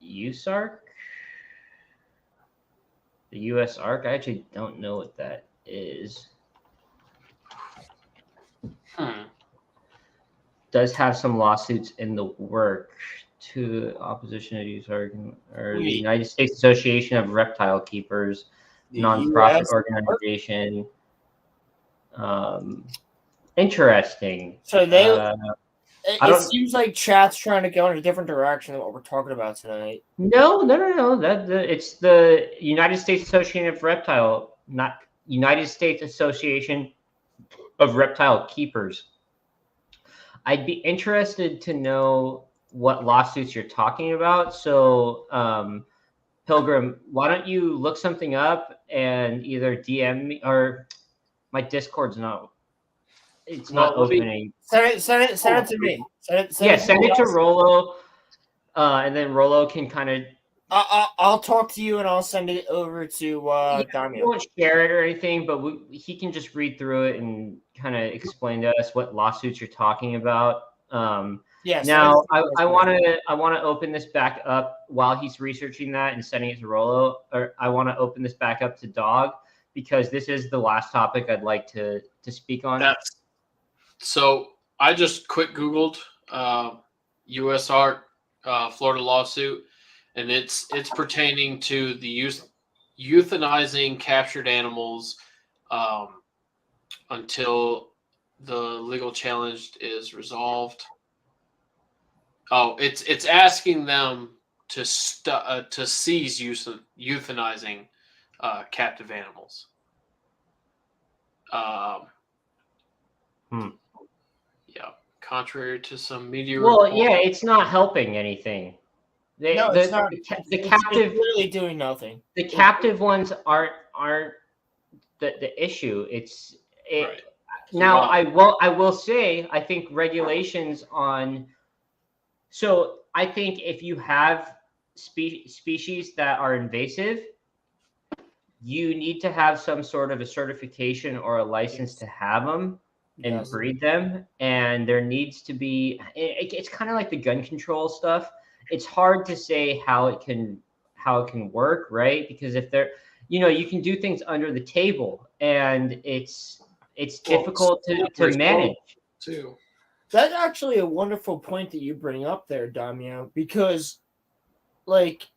USARK. The US ARC. I actually don't know what that is. Does have some lawsuits in the work to opposition to USARK or the United States Association of Reptile Keepers, nonprofit organization. Interesting. So it seems like chat's trying to go in a different direction than what we're talking about tonight. No. It's the United States Association of Reptile, not United States Association of Reptile Keepers. I'd be interested to know what lawsuits you're talking about. So, Pilgrim, why don't you look something up and either DM me, or my Discord's not. It's not opening. Send it to me. Send it to Rolo, and then Rolo can kind of. I'll talk to you and I'll send it over to Daimyo. We won't share it or anything, but he can just read through it and kind of explain to us what lawsuits you're talking about. Now I want to open this back up while he's researching that and sending it to Rolo. Or I want to open this back up to Dog because this is the last topic I'd like to speak on. So I just quick Googled US ARC Florida lawsuit. And it's pertaining to the euthanizing captured animals until the legal challenge is resolved. Oh, it's asking them to cease euthanizing captive animals. Yeah, contrary to some media. Well, yeah, it's not helping anything. It's not. The captive it's literally doing nothing. The captive ones aren't the issue. Right. Now I will say I think regulations on. So I think if you have species that are invasive, you need to have some sort of a certification or a license to have them and breed them, and there needs to be. It's kind of like the gun control stuff. It's hard to say how it can work, right? Because if they're, you can do things under the table, and it's difficult to manage too. That's actually a wonderful point that you bring up there, Daimyo, because, like,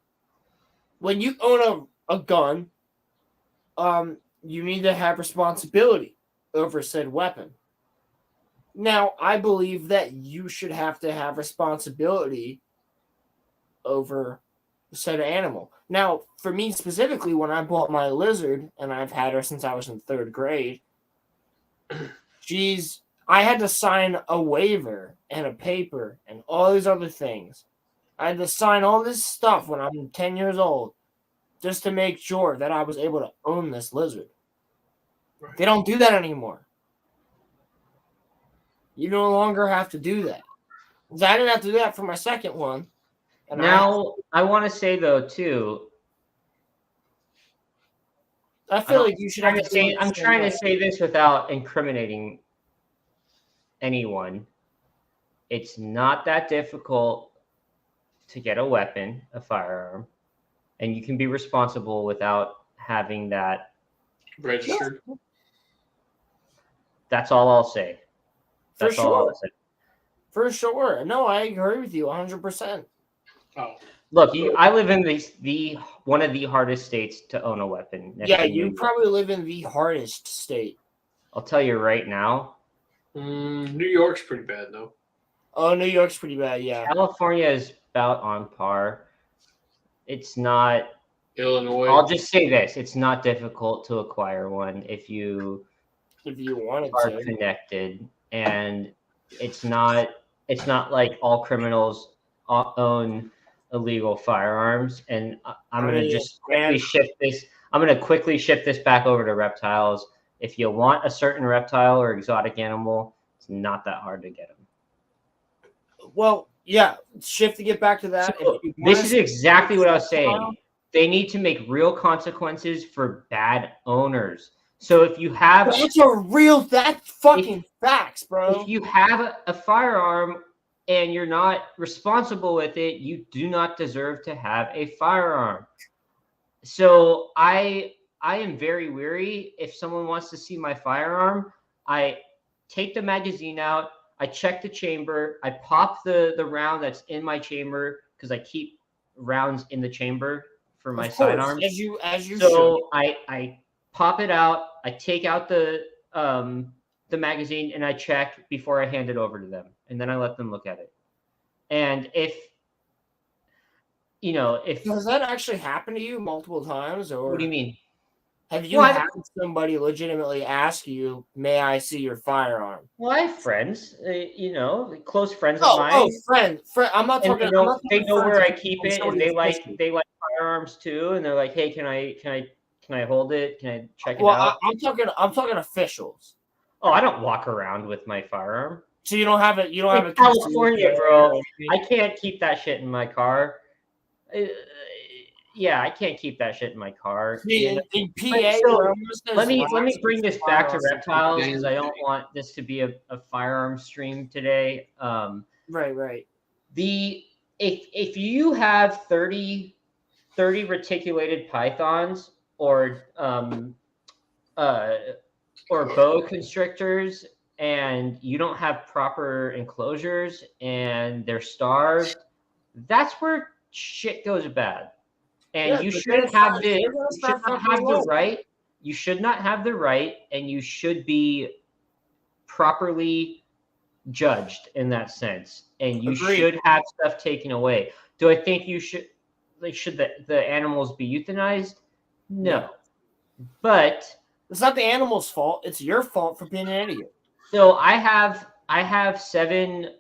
when you own a gun, you need to have responsibility over said weapon. Now, I believe that you should have to have responsibility over said animal. Now, for me specifically, when I bought my lizard, and I've had her since I was in 3rd grade, I had to sign a waiver and a paper and all these other things I had to sign all this stuff when I'm 10 years old just to make sure that I was able to own this lizard. They don't do that anymore. You no longer have to do that. Because I didn't have to do that for my second one. And now, I want to say, though, too, I feel like you should have to say. I'm trying to say this without incriminating anyone. It's not that difficult to get a weapon, a firearm, and you can be responsible without having that registered. That's all I'll say. That's all I'll say. For sure. No, I agree with you 100%. Oh. Look, I live in the one of the hardest states to own a weapon. Yeah, you probably live in the hardest state. I'll tell you right now. New York's pretty bad, though. Oh, New York's pretty bad, yeah. California is about on par. It's not. Illinois. I'll just say this: it's not difficult to acquire one if you wanted are to. connected, and it's not like all criminals own illegal firearms. And I'm going to just quickly shift this. I'm going to quickly shift this back over to reptiles. If you want a certain reptile or exotic animal, it's not that hard to get them. Well, yeah, shifting it back to that. So this is exactly what I was saying. They need to make real consequences for bad owners. So if you have... That's fucking facts, bro. If you have a firearm and you're not responsible with it, you do not deserve to have a firearm. So I am very weary. If someone wants to see my firearm, I take the magazine out, I check the chamber, I pop the round that's in my chamber because I keep rounds in the chamber for my sidearms. As you should. I pop it out, I take out the magazine, and I check before I hand it over to them, and then I let them look at it. And if has that actually happened to you multiple times, or what do you mean? Have you had somebody legitimately ask you, "May I see your firearm?" Well, I have friends, close friends of mine. Oh, friend. I'm not talking. They know where I keep it, and they like firearms too. And they're like, "Hey, can I hold it? Can I check it out?" I'm talking officials. Oh, I don't walk around with my firearm. So you don't have it. You don't have it. California, bro. I can't keep that shit in my car. Yeah, I can't keep that shit in my car. In PA, let me bring this back to reptiles because I don't want this to be a firearm stream today. Right. If you have 30 reticulated pythons or boa constrictors and you don't have proper enclosures and they're starved, that's where shit goes bad. And you shouldn't have the right. You should not have the right, and you should be properly judged in that sense. And you should have stuff taken away. Do I think should the animals be euthanized? No. But it's not the animal's fault. It's your fault for being an idiot. So I have 7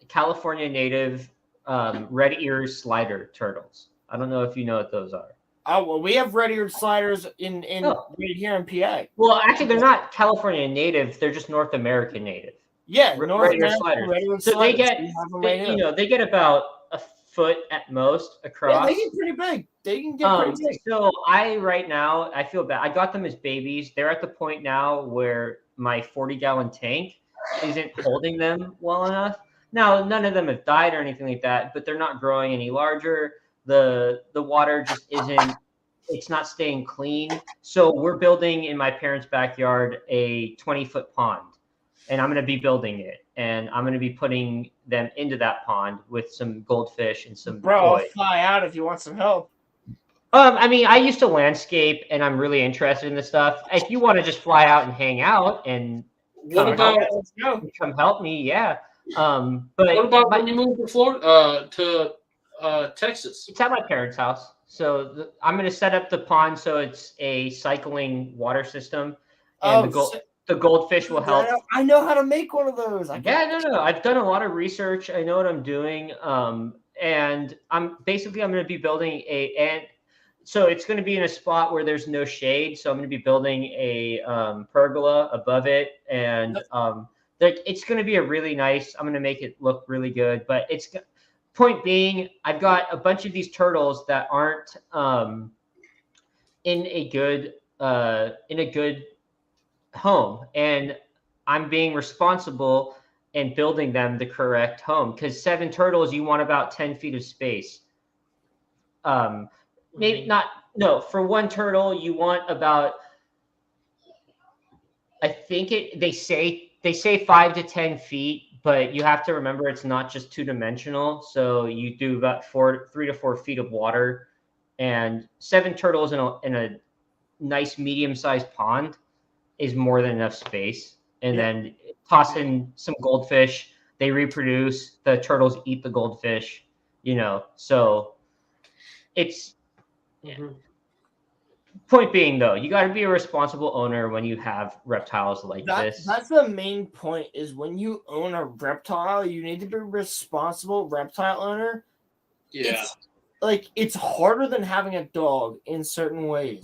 California native red-eared slider turtles. I don't know if you know what those are. Oh, well, we have red-eared sliders right here in PA. Well, actually, they're not California native. They're just North American native. Yeah, North American sliders. So they get about a foot at most across. Yeah, they get pretty big. They can get pretty big. So right now, I feel bad. I got them as babies. They're at the point now where my 40-gallon tank isn't holding them well enough. Now, none of them have died or anything like that, but they're not growing any larger. The water just isn't, it's not staying clean. So we're building in my parents' backyard a 20-foot pond, and I'm going to be building it, and I'm going to be putting them into that pond with some goldfish and some I'll fly out if you want some help. I mean, I used to landscape, and I'm really interested in this stuff. If you want to just fly out and hang out and come help me, yeah. But what about when you move to Florida, to Texas? It's at my parents' house. So I'm going to set up the pond so it's a cycling water system, and the goldfish will help. I know how to make one of those. No. I've done a lot of research. I know what I'm doing. and I'm going to be building so it's going to be in a spot where there's no shade. So I'm going to be building a pergola above it, and it's going to be a really nice. I'm going to make it look really good. But point being, I've got a bunch of these turtles that aren't in a good home, and I'm being responsible and building them the correct home, because 7 turtles, you want about 10 feet of space. Maybe not. No, for 1 turtle, you want about. I think they say 5 to 10 feet, but you have to remember it's not just 2-dimensional. So you do about 3 to 4 feet of water, and 7 turtles in a nice medium-sized pond is more than enough space. And then toss in some goldfish. They reproduce. The turtles eat the goldfish. So it's. Point being, though, you got to be a responsible owner when you have reptiles like this. That's the main point, is when you own a reptile, you need to be a responsible reptile owner. Yeah. It's harder than having a dog in certain ways.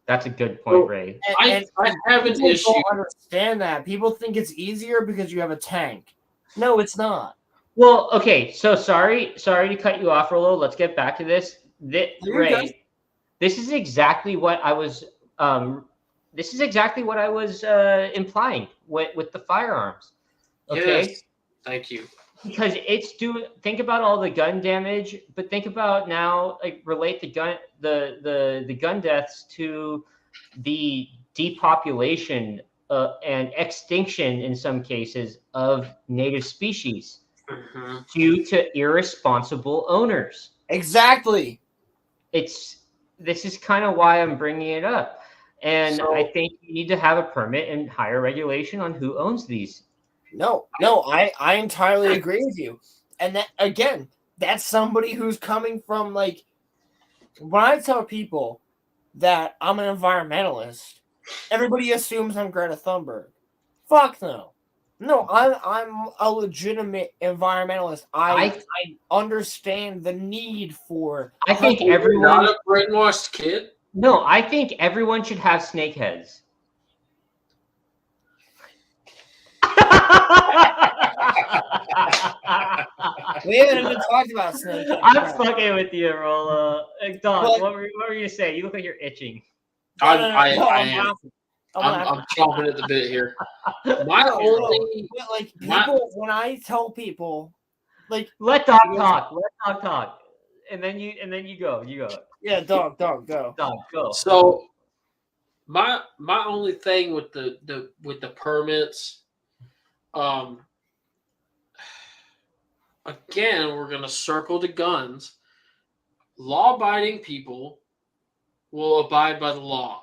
That's a good point, Ray. I have an issue. Don't understand that. People think it's easier because you have a tank. No, it's not. Well, okay. So sorry to cut you off, Rolo. Let's get back to this. Ray, this is exactly what I was. Implying with the firearms. Okay. Yes. Thank you. Because think about all the gun damage, but think about now, relate the gun deaths to the depopulation and extinction in some cases of native species due to irresponsible owners. Exactly. This is kind of why I'm bringing it up. And I think you need to have a permit and higher regulation on who owns these. No, I entirely agree with you. And that, again, that's somebody who's coming from, when I tell people that I'm an environmentalist, everybody assumes I'm Greta Thunberg. Fuck no. No, I'm a legitimate environmentalist. I understand the need for. I think everyone. Not a brainwashed kid. No, I think everyone should have snake heads. We haven't even talked about snake heads. I'm fucking with you, Rolla. Dog, what were you going to say? You look like you're itching. I am. I'm chomping at the bit here. When I tell people, let dog talk, and then you go. Yeah, dog, go. Dog, go. So, my only thing with the permits, again, we're gonna circle to guns. Law-abiding people will abide by the law.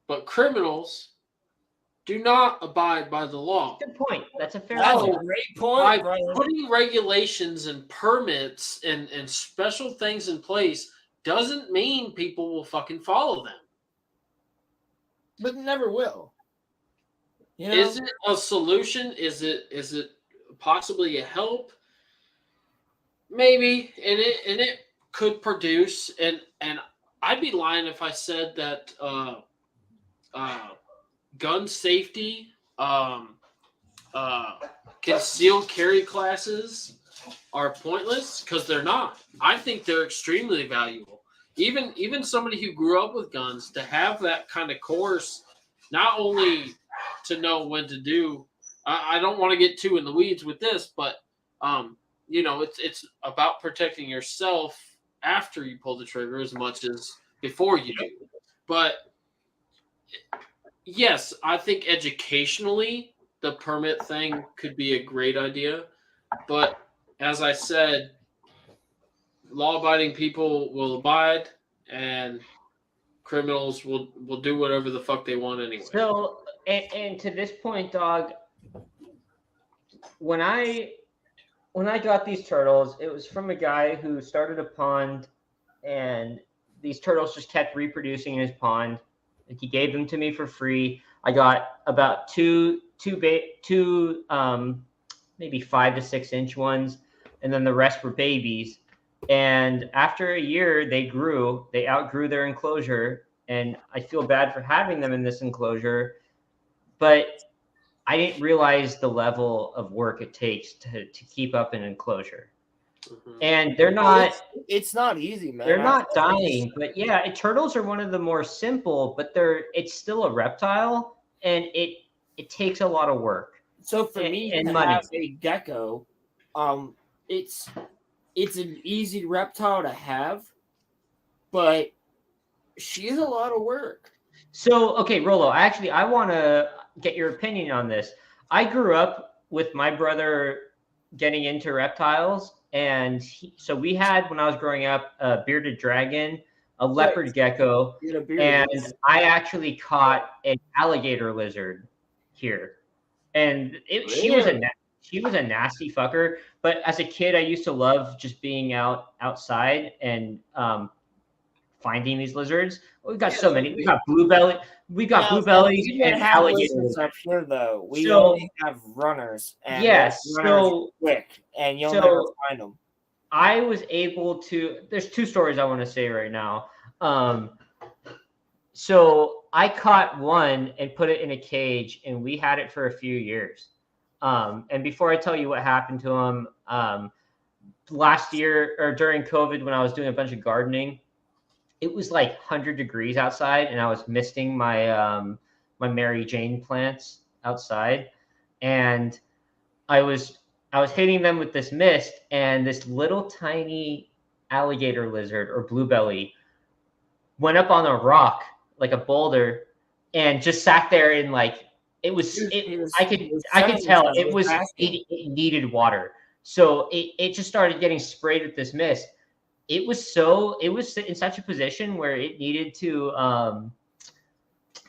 But criminals do not abide by the law. Good point. That's a fair That's point. a great point. By putting regulations and permits and special things in place doesn't mean people will fucking follow them. But never will. Is it a solution? Is it possibly a help? Maybe, and it could produce, and I'd be lying if I said that gun safety, concealed carry classes are pointless, because they're not. I think they're extremely valuable. Even somebody who grew up with guns, to have that kind of course, not only to know when to do. I don't want to get too in the weeds with this, but it's about protecting yourself after you pull the trigger as much as before you do. But yes, I think educationally the permit thing could be a great idea. But as I said, law-abiding people will abide, and criminals will do whatever the fuck they want anyway. So, and to this point, Dog, when I got these turtles, it was from a guy who started a pond, and these turtles just kept reproducing in his pond. And he gave them to me for free. I got about two maybe 5 to 6 inch ones. and then the rest were babies. And after a year, they outgrew their enclosure, and I feel bad for having them in this enclosure, but I didn't realize the level of work it takes to keep up an enclosure. And they're not. It's not easy, man. They're not dying, but yeah, turtles are one of the more simple, but it's still a reptile, and it takes a lot of work. So for me to have a gecko, it's an easy reptile to have, but she's a lot of work. So okay, Rolo, I want to get your opinion on this. I grew up with my brother getting into reptiles, and so we had, when I was growing up, a bearded dragon, a leopard gecko, and I actually caught an alligator lizard here, and she was a nasty fucker. But as a kid, I used to love just being outside and finding these lizards. We've got so many. We got blue belly. We got blue bellies and alligators up here, though. We only have runners. And yes, runners quick, and you'll never find them. I was able to. There's two stories I want to say right now. So I caught one and put it in a cage, and we had it for a few years. And before I tell you what happened to him, last year or during COVID, when I was doing a bunch of gardening, it was like 100 degrees outside, and I was misting my my Mary Jane plants outside, and I was hitting them with this mist, and this little tiny alligator lizard or bluebelly went up on a rock, like a boulder, and just sat there and like I could tell it needed water. So it just started getting sprayed with this mist. It was in such a position where it needed to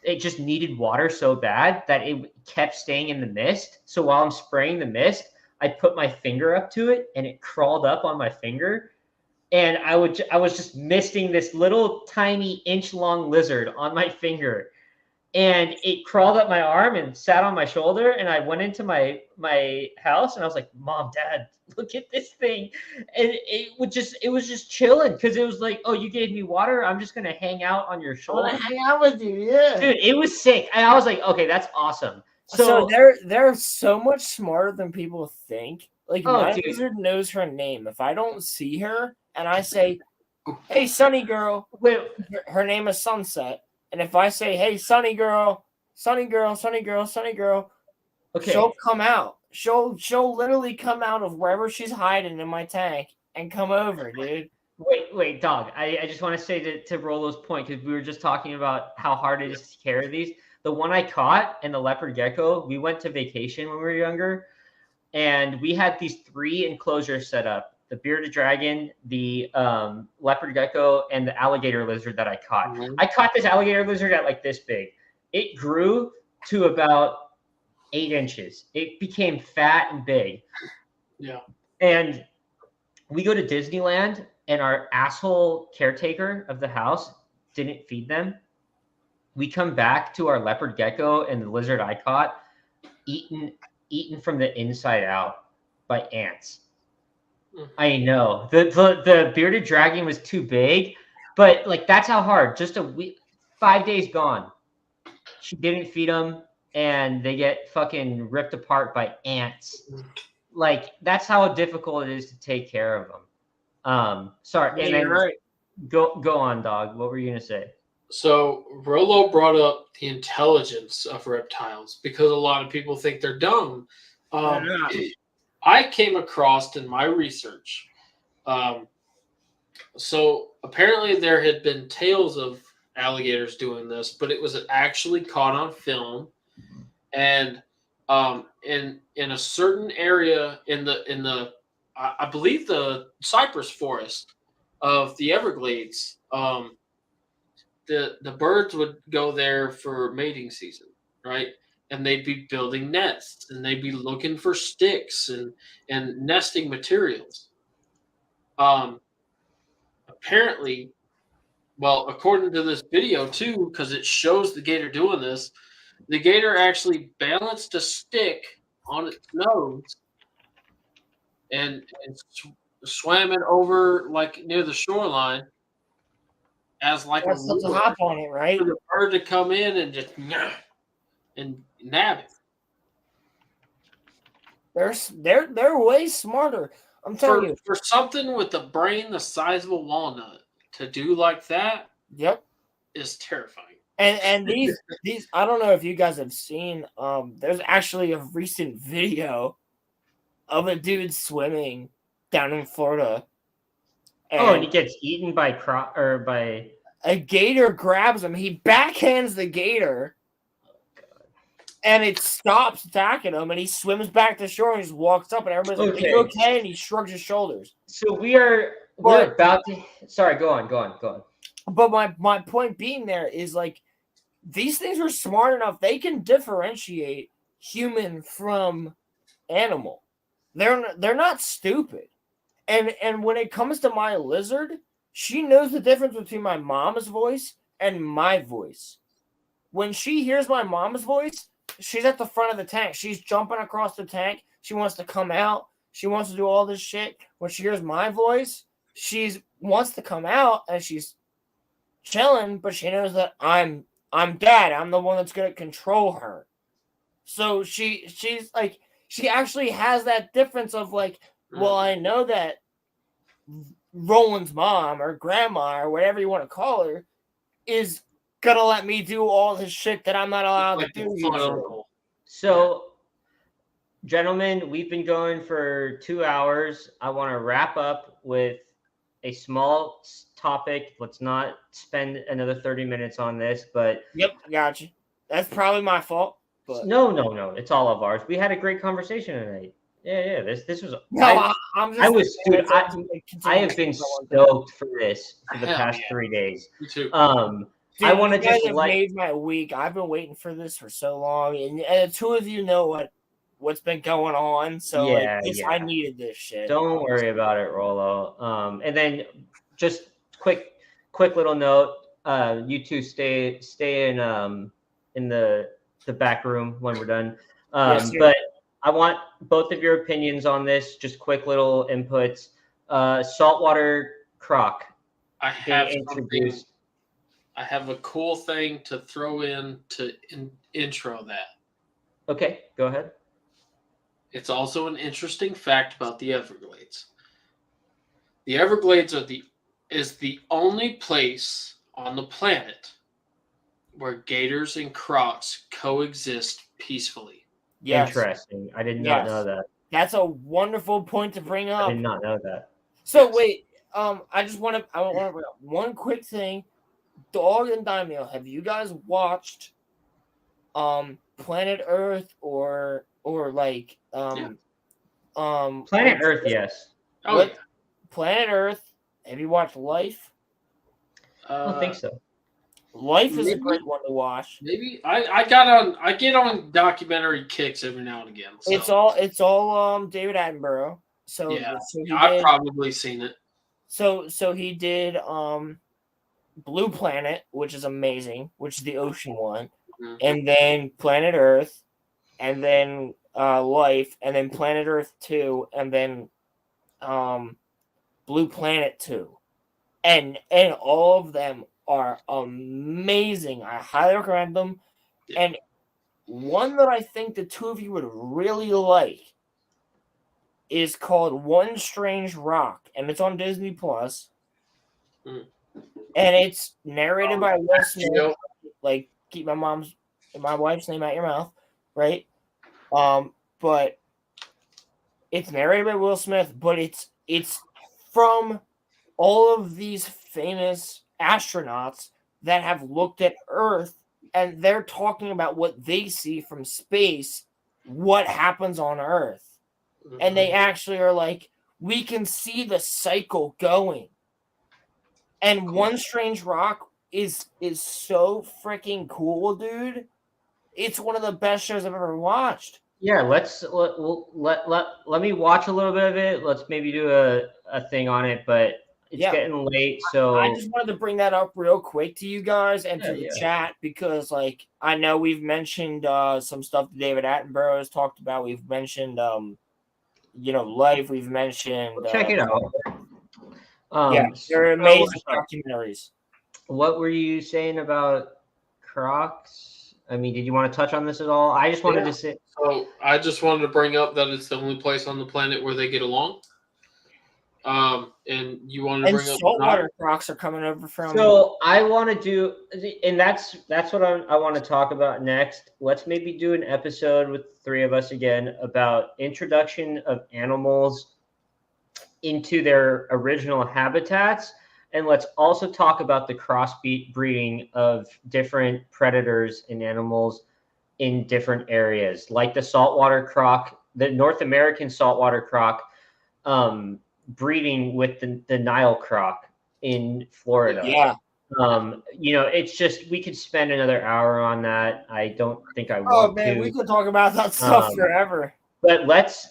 it just needed water so bad that it kept staying in the mist. So while I'm spraying the mist, I put my finger up to it, and it crawled up on my finger. And I was just misting this little tiny inch-long lizard on my finger. And it crawled up my arm and sat on my shoulder. And I went into my house, and I was like, "Mom, Dad, look at this thing." And it was just chilling, because it was like, "Oh, you gave me water. I'm just gonna hang out on your shoulder." I want to hang out with you, yeah. Dude, it was sick. And I was like, "Okay, that's awesome." So they're so much smarter than people think. Like, my lizard knows her name. If I don't see her and I say, "Hey, Sunny girl," her name is Sunset. And if I say, "Hey, Sunny girl, Sunny girl, Sunny girl, Sunny girl," she'll come out. She'll literally come out of wherever she's hiding in my tank and come over, dude. Wait, Dog. I just want to say to Rolo's point, because we were just talking about how hard it is to care of these. The one I caught and the leopard gecko, we went to vacation when we were younger, and we had these 3 enclosures set up: the bearded dragon, the leopard gecko, and the alligator lizard that I caught. Mm-hmm. I caught this alligator lizard at like this big. It grew to about 8 inches. It became fat and big. Yeah. And we go to Disneyland, and our asshole caretaker of the house didn't feed them. We come back to our leopard gecko and the lizard I caught, eaten from the inside out by ants. I know the bearded dragon was too big, but like, that's how hard. Just a week, 5 days gone. She didn't feed them, and they get fucking ripped apart by ants. Like, that's how difficult it is to take care of them. Sorry, Yeah, and then right. Go on, Dog. What were you gonna say? So Rolo brought up the intelligence of reptiles, because a lot of people think they're dumb. I came across in my research. So apparently there had been tales of alligators doing this, but it was actually caught on film. And in a certain area in the I believe the cypress forest of the Everglades, the birds would go there for mating season, right? And they'd be building nests, and they'd be looking for sticks and nesting materials. Apparently, well, according to this video too, because it shows the gator doing this, the gator actually balanced a stick on its nose and swam it over like near the shoreline as like a Supposed to lure hop on it, right? for the bird to come in and just and nab it. They're way smarter. I'm telling you. For something with a brain the size of a walnut to do like that Yep. is terrifying. And these I don't know if you guys have seen. There's actually a recent video of a dude swimming down in Florida. And he gets eaten by a gator grabs him. He backhands the gator. And it stops attacking him, and he swims back to shore and just walks up, and everybody's like, "Are you okay?" And he shrugs his shoulders. So we're about to. Sorry, go on. But my point being there is like these things are smart enough; they can differentiate human from animal. They're not stupid, and when it comes to my lizard, she knows the difference between my mom's voice and my voice. When she hears my mom's voice, she's at the front of the tank. She's jumping across the tank. She wants to come out. She wants to do all this shit. When she hears my voice, she wants to come out and she's chilling, but she knows that I'm dad. I'm the one that's gonna control her. So she's like she actually has that difference of like, well, I know that Roland's mom or grandma or whatever you want to call her is gonna let me do all this shit that I'm not allowed to do. So, gentlemen, we've been going for 2 hours. I want to wrap up with a small topic. Let's not spend another 30 minutes on this, but yep, I got you. That's probably my fault. But no, it's all of ours. We had a great conversation tonight. Yeah. This was. No, I have been stoked for this for the past 3 days. Me too. Dude, I want to just made my week. I've been waiting for this for so long, and the two of you know what's been going on. So I needed this shit. Don't worry about it, Rolo. And then just quick little note. You two stay in the back room when we're done. Yes, but I want both of your opinions on this. Just quick little inputs. Saltwater croc. I have introduced. I have a cool thing to throw in to intro that. Okay, go ahead. It's also an interesting fact about the Everglades. The Everglades is the only place on the planet where gators and crocs coexist peacefully. Yes. Interesting. I did not know that. That's a wonderful point to bring up. I did not know that. So wait, I want to bring up one quick thing. Dawg and Daimyo, have you guys watched Planet Earth or like Planet Earth, yes. Planet Earth. Have you watched Life? I don't think so. Life is a great one to watch. Maybe I get on documentary kicks every now and again. So. It's all David Attenborough. So yeah, I've probably seen it. So he did Blue Planet, which is amazing, which is the ocean one, and then Planet Earth, and then Life, and then Planet Earth 2, and then Blue Planet 2, and all of them are amazing. I highly recommend them. And one that I think the two of you would really like is called One Strange Rock, and it's on Disney Plus. And it's narrated by Will Smith. Like, keep my wife's name out your mouth, right? But it's narrated by Will Smith, but it's from all of these famous astronauts that have looked at Earth, and they're talking about what they see from space, what happens on Earth. And they actually are like, we can see the cycle going. And One Strange Rock is so freaking cool, dude. It's one of the best shows I've ever watched. Yeah, let me watch a little bit of it. Let's maybe do a thing on it, but it's getting late, so I just wanted to bring that up real quick to you guys and to the chat, because like I know we've mentioned some stuff that David Attenborough has talked about. We've mentioned Life. We've mentioned. Check it out. They're amazing documentaries. What were you saying about Crocs? I mean, did you want to touch on this at all? I just wanted to say. So I just wanted to bring up that it's the only place on the planet where they get along. And you wanted to bring up saltwater Crocs are coming over from. So I want to do, and that's what I want to talk about next. Let's maybe do an episode with the three of us again about introduction of animals into their original habitats. And let's also talk about the crossbreeding of different predators and animals in different areas, like the saltwater croc, the North American saltwater croc, breeding with the Nile croc in Florida. Yeah. It's just, we could spend another hour on that. I don't think I want Oh man, to. we could talk about that stuff forever. But let's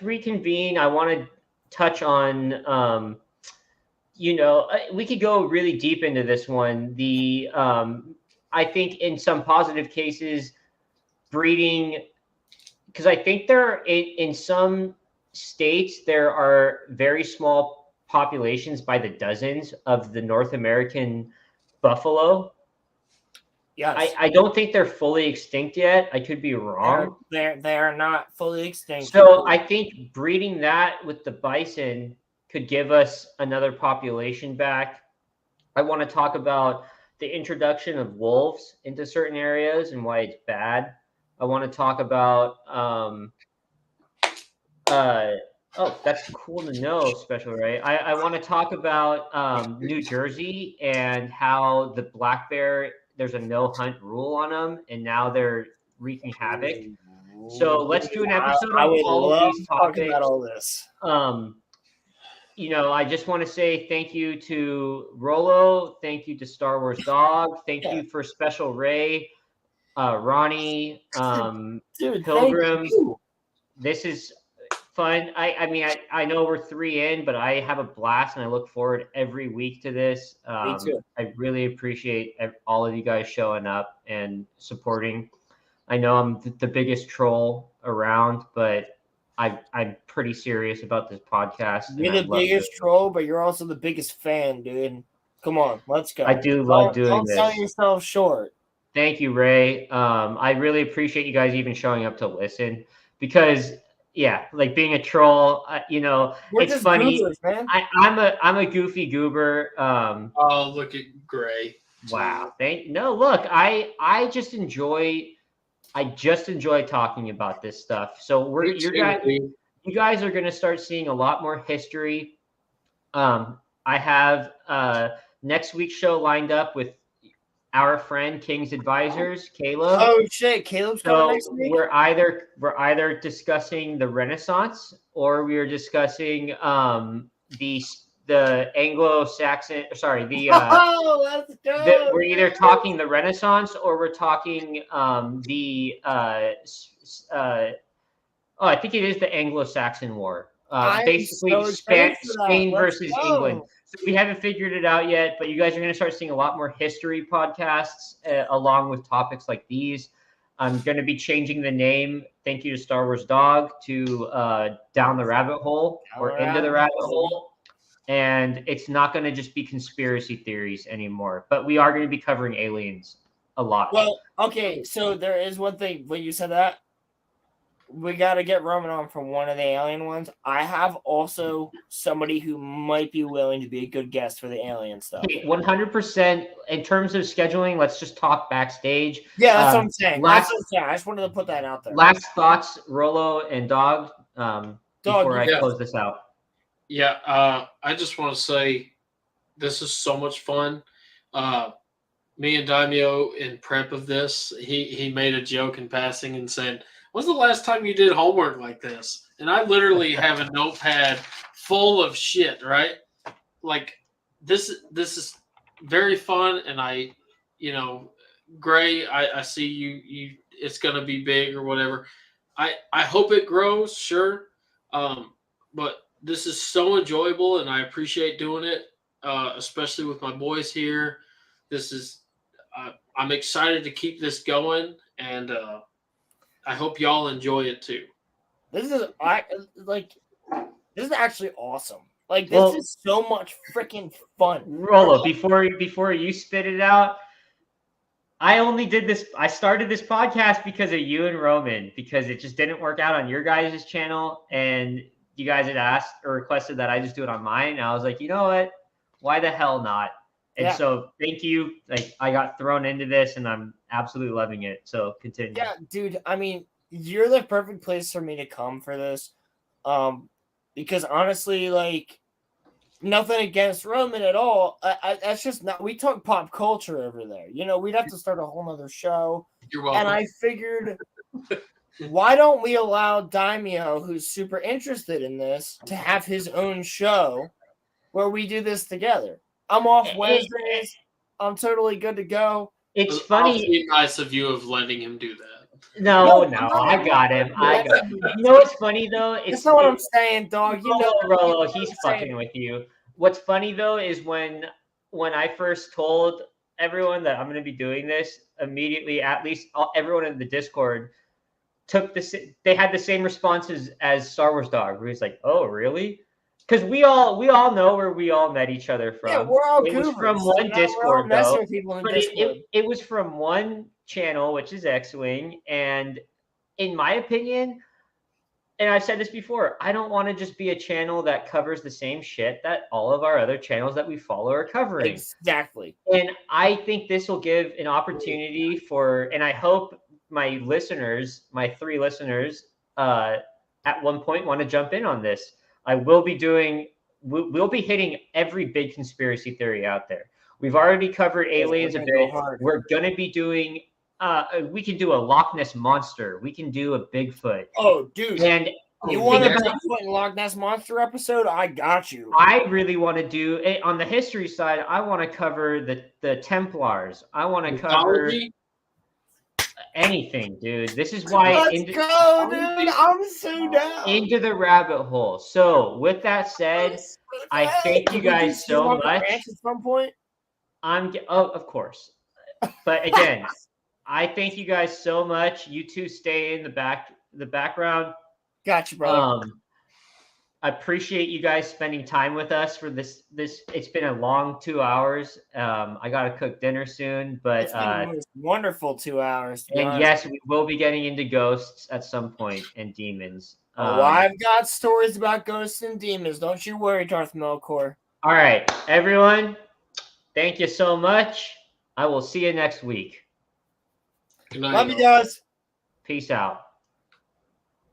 reconvene. I want to touch on, we could go really deep into this one. I think in some positive cases, breeding, because I think there in some states there are very small populations by the dozens of the North American buffalo. Yes. I don't think they're fully extinct yet. I could be wrong. They are not fully extinct. So I think breeding that with the bison could give us another population back. I want to talk about the introduction of wolves into certain areas and why it's bad. I want to talk about that's cool to know, Special Ray. I want to talk about New Jersey and how the black bear, there's a no hunt rule on them, and now they're wreaking havoc. So let's do an episode on all of these topics. About all this. I just want to say thank you to Rolo, thank you to Star Wars Dawg, thank you for Special Ray, Ronnie, Dude, Pilgrim. This is fun. I know we're 3 in, but I have a blast and I look forward every week to this. Me too. I really appreciate all of you guys showing up and supporting. I know I'm the biggest troll around, but I'm pretty serious about this podcast. You're the biggest troll, but you're also the biggest fan, dude. Come on, let's go. I do love doing this. Don't sell yourself short. Thank you, Ray. I really appreciate you guys even showing up to listen, because like being a troll, We're it's funny. Goobers, man. I'm a goofy goober. Oh, look at Gray. Wow. Look, I just enjoy talking about this stuff. So you guys are going to start seeing a lot more history. I have next week's show lined up with our friend King's Advisors, Caleb. Oh shit, Caleb's coming next week. We're either discussing the Renaissance, or we are discussing the Anglo-Saxon. Sorry, let's go. We're either talking the Renaissance, or we're talking I think it is the Anglo-Saxon War. Basically, Spain versus England. So we haven't figured it out yet, but you guys are going to start seeing a lot more history podcasts along with topics like these. I'm going to be changing the name, thank you to Star Wars Dawg, to Down the Rabbit Hole or Into the Rabbit Hole. And it's not going to just be conspiracy theories anymore, but we are going to be covering aliens a lot. Well, okay, so there is one thing when you said that. We got to get Roman on for one of the alien ones. I have also somebody who might be willing to be a good guest for the alien stuff. 100%. In terms of scheduling, let's just talk backstage. Yeah, that's what I'm saying. I just wanted to put that out there. Last thoughts, Rolo and Dawg, before I close this out. Yeah, I just want to say this is so much fun. Me and Daimyo, in prep of this, he made a joke in passing and said, "When's the last time you did homework like this?" And I literally have a notepad full of shit, right? Like this is very fun, and Gray, I see you it's gonna be big or whatever. I hope it grows, sure. But this is so enjoyable, and I appreciate doing it, especially with my boys here. This is I'm excited to keep this going, and I hope y'all enjoy it too. This is actually awesome. Like, this is so much freaking fun. Rolo, before you spit it out, I started this podcast because of you and Roman, because it just didn't work out on your guys' channel, and you guys had asked or requested that I just do it on mine. And I was like, you know what? Why the hell not? And so thank you. Like, I got thrown into this and I'm absolutely loving it. So continue. Yeah, dude. I mean, you're the perfect place for me to come for this. Because honestly, like, nothing against Roman at all. That's just not. We talk pop culture over there. You know, we'd have to start a whole nother show. You're welcome. And I figured, why don't we allow Daimyo, who's super interested in this, to have his own show where we do this together? I'm off Wednesdays. I'm totally good to go. It's funny. Nice of you of letting him do that. No, I got him. You know what's funny though? That's not what I'm saying, dog. You know, Rolo, he's fucking with you. What's funny though is when I first told everyone that I'm going to be doing this, immediately, at least everyone in the Discord they had the same responses as Star Wars Dawg, where he's like, "Oh, really?" Because we all know where we all met each other from. Yeah, we're all it was from one Discord, though. But it was from one channel, which is X-Wing. And in my opinion, and I've said this before, I don't want to just be a channel that covers the same shit that all of our other channels that we follow are covering. Exactly. And I think this will give an opportunity for, and I hope my listeners, my 3 listeners, at one point want to jump in on this. We'll be hitting every big conspiracy theory out there. We've already covered aliens a bit. We're going to be doing, we can do a Loch Ness Monster. We can do a Bigfoot. Oh, dude. And you want a Bigfoot and Loch Ness Monster episode? I got you. I really want to do, on the history side, I want to cover the Templars. I want to cover anything, dude. This is why. Let's go, dude. I'm so down. Into the rabbit hole. So, with that said, I thank you guys so much. At some point, of course. But again, I thank you guys so much. You two stay in the background. Gotcha, brother. I appreciate you guys spending time with us for this. It's been a long 2 hours. I got to cook dinner soon, but it's been wonderful 2 hours. And yes, we will be getting into ghosts at some point and demons. I've got stories about ghosts and demons. Don't you worry, Darth Melkor. All right, everyone. Thank you so much. I will see you next week. Good night. Love you guys. Peace out.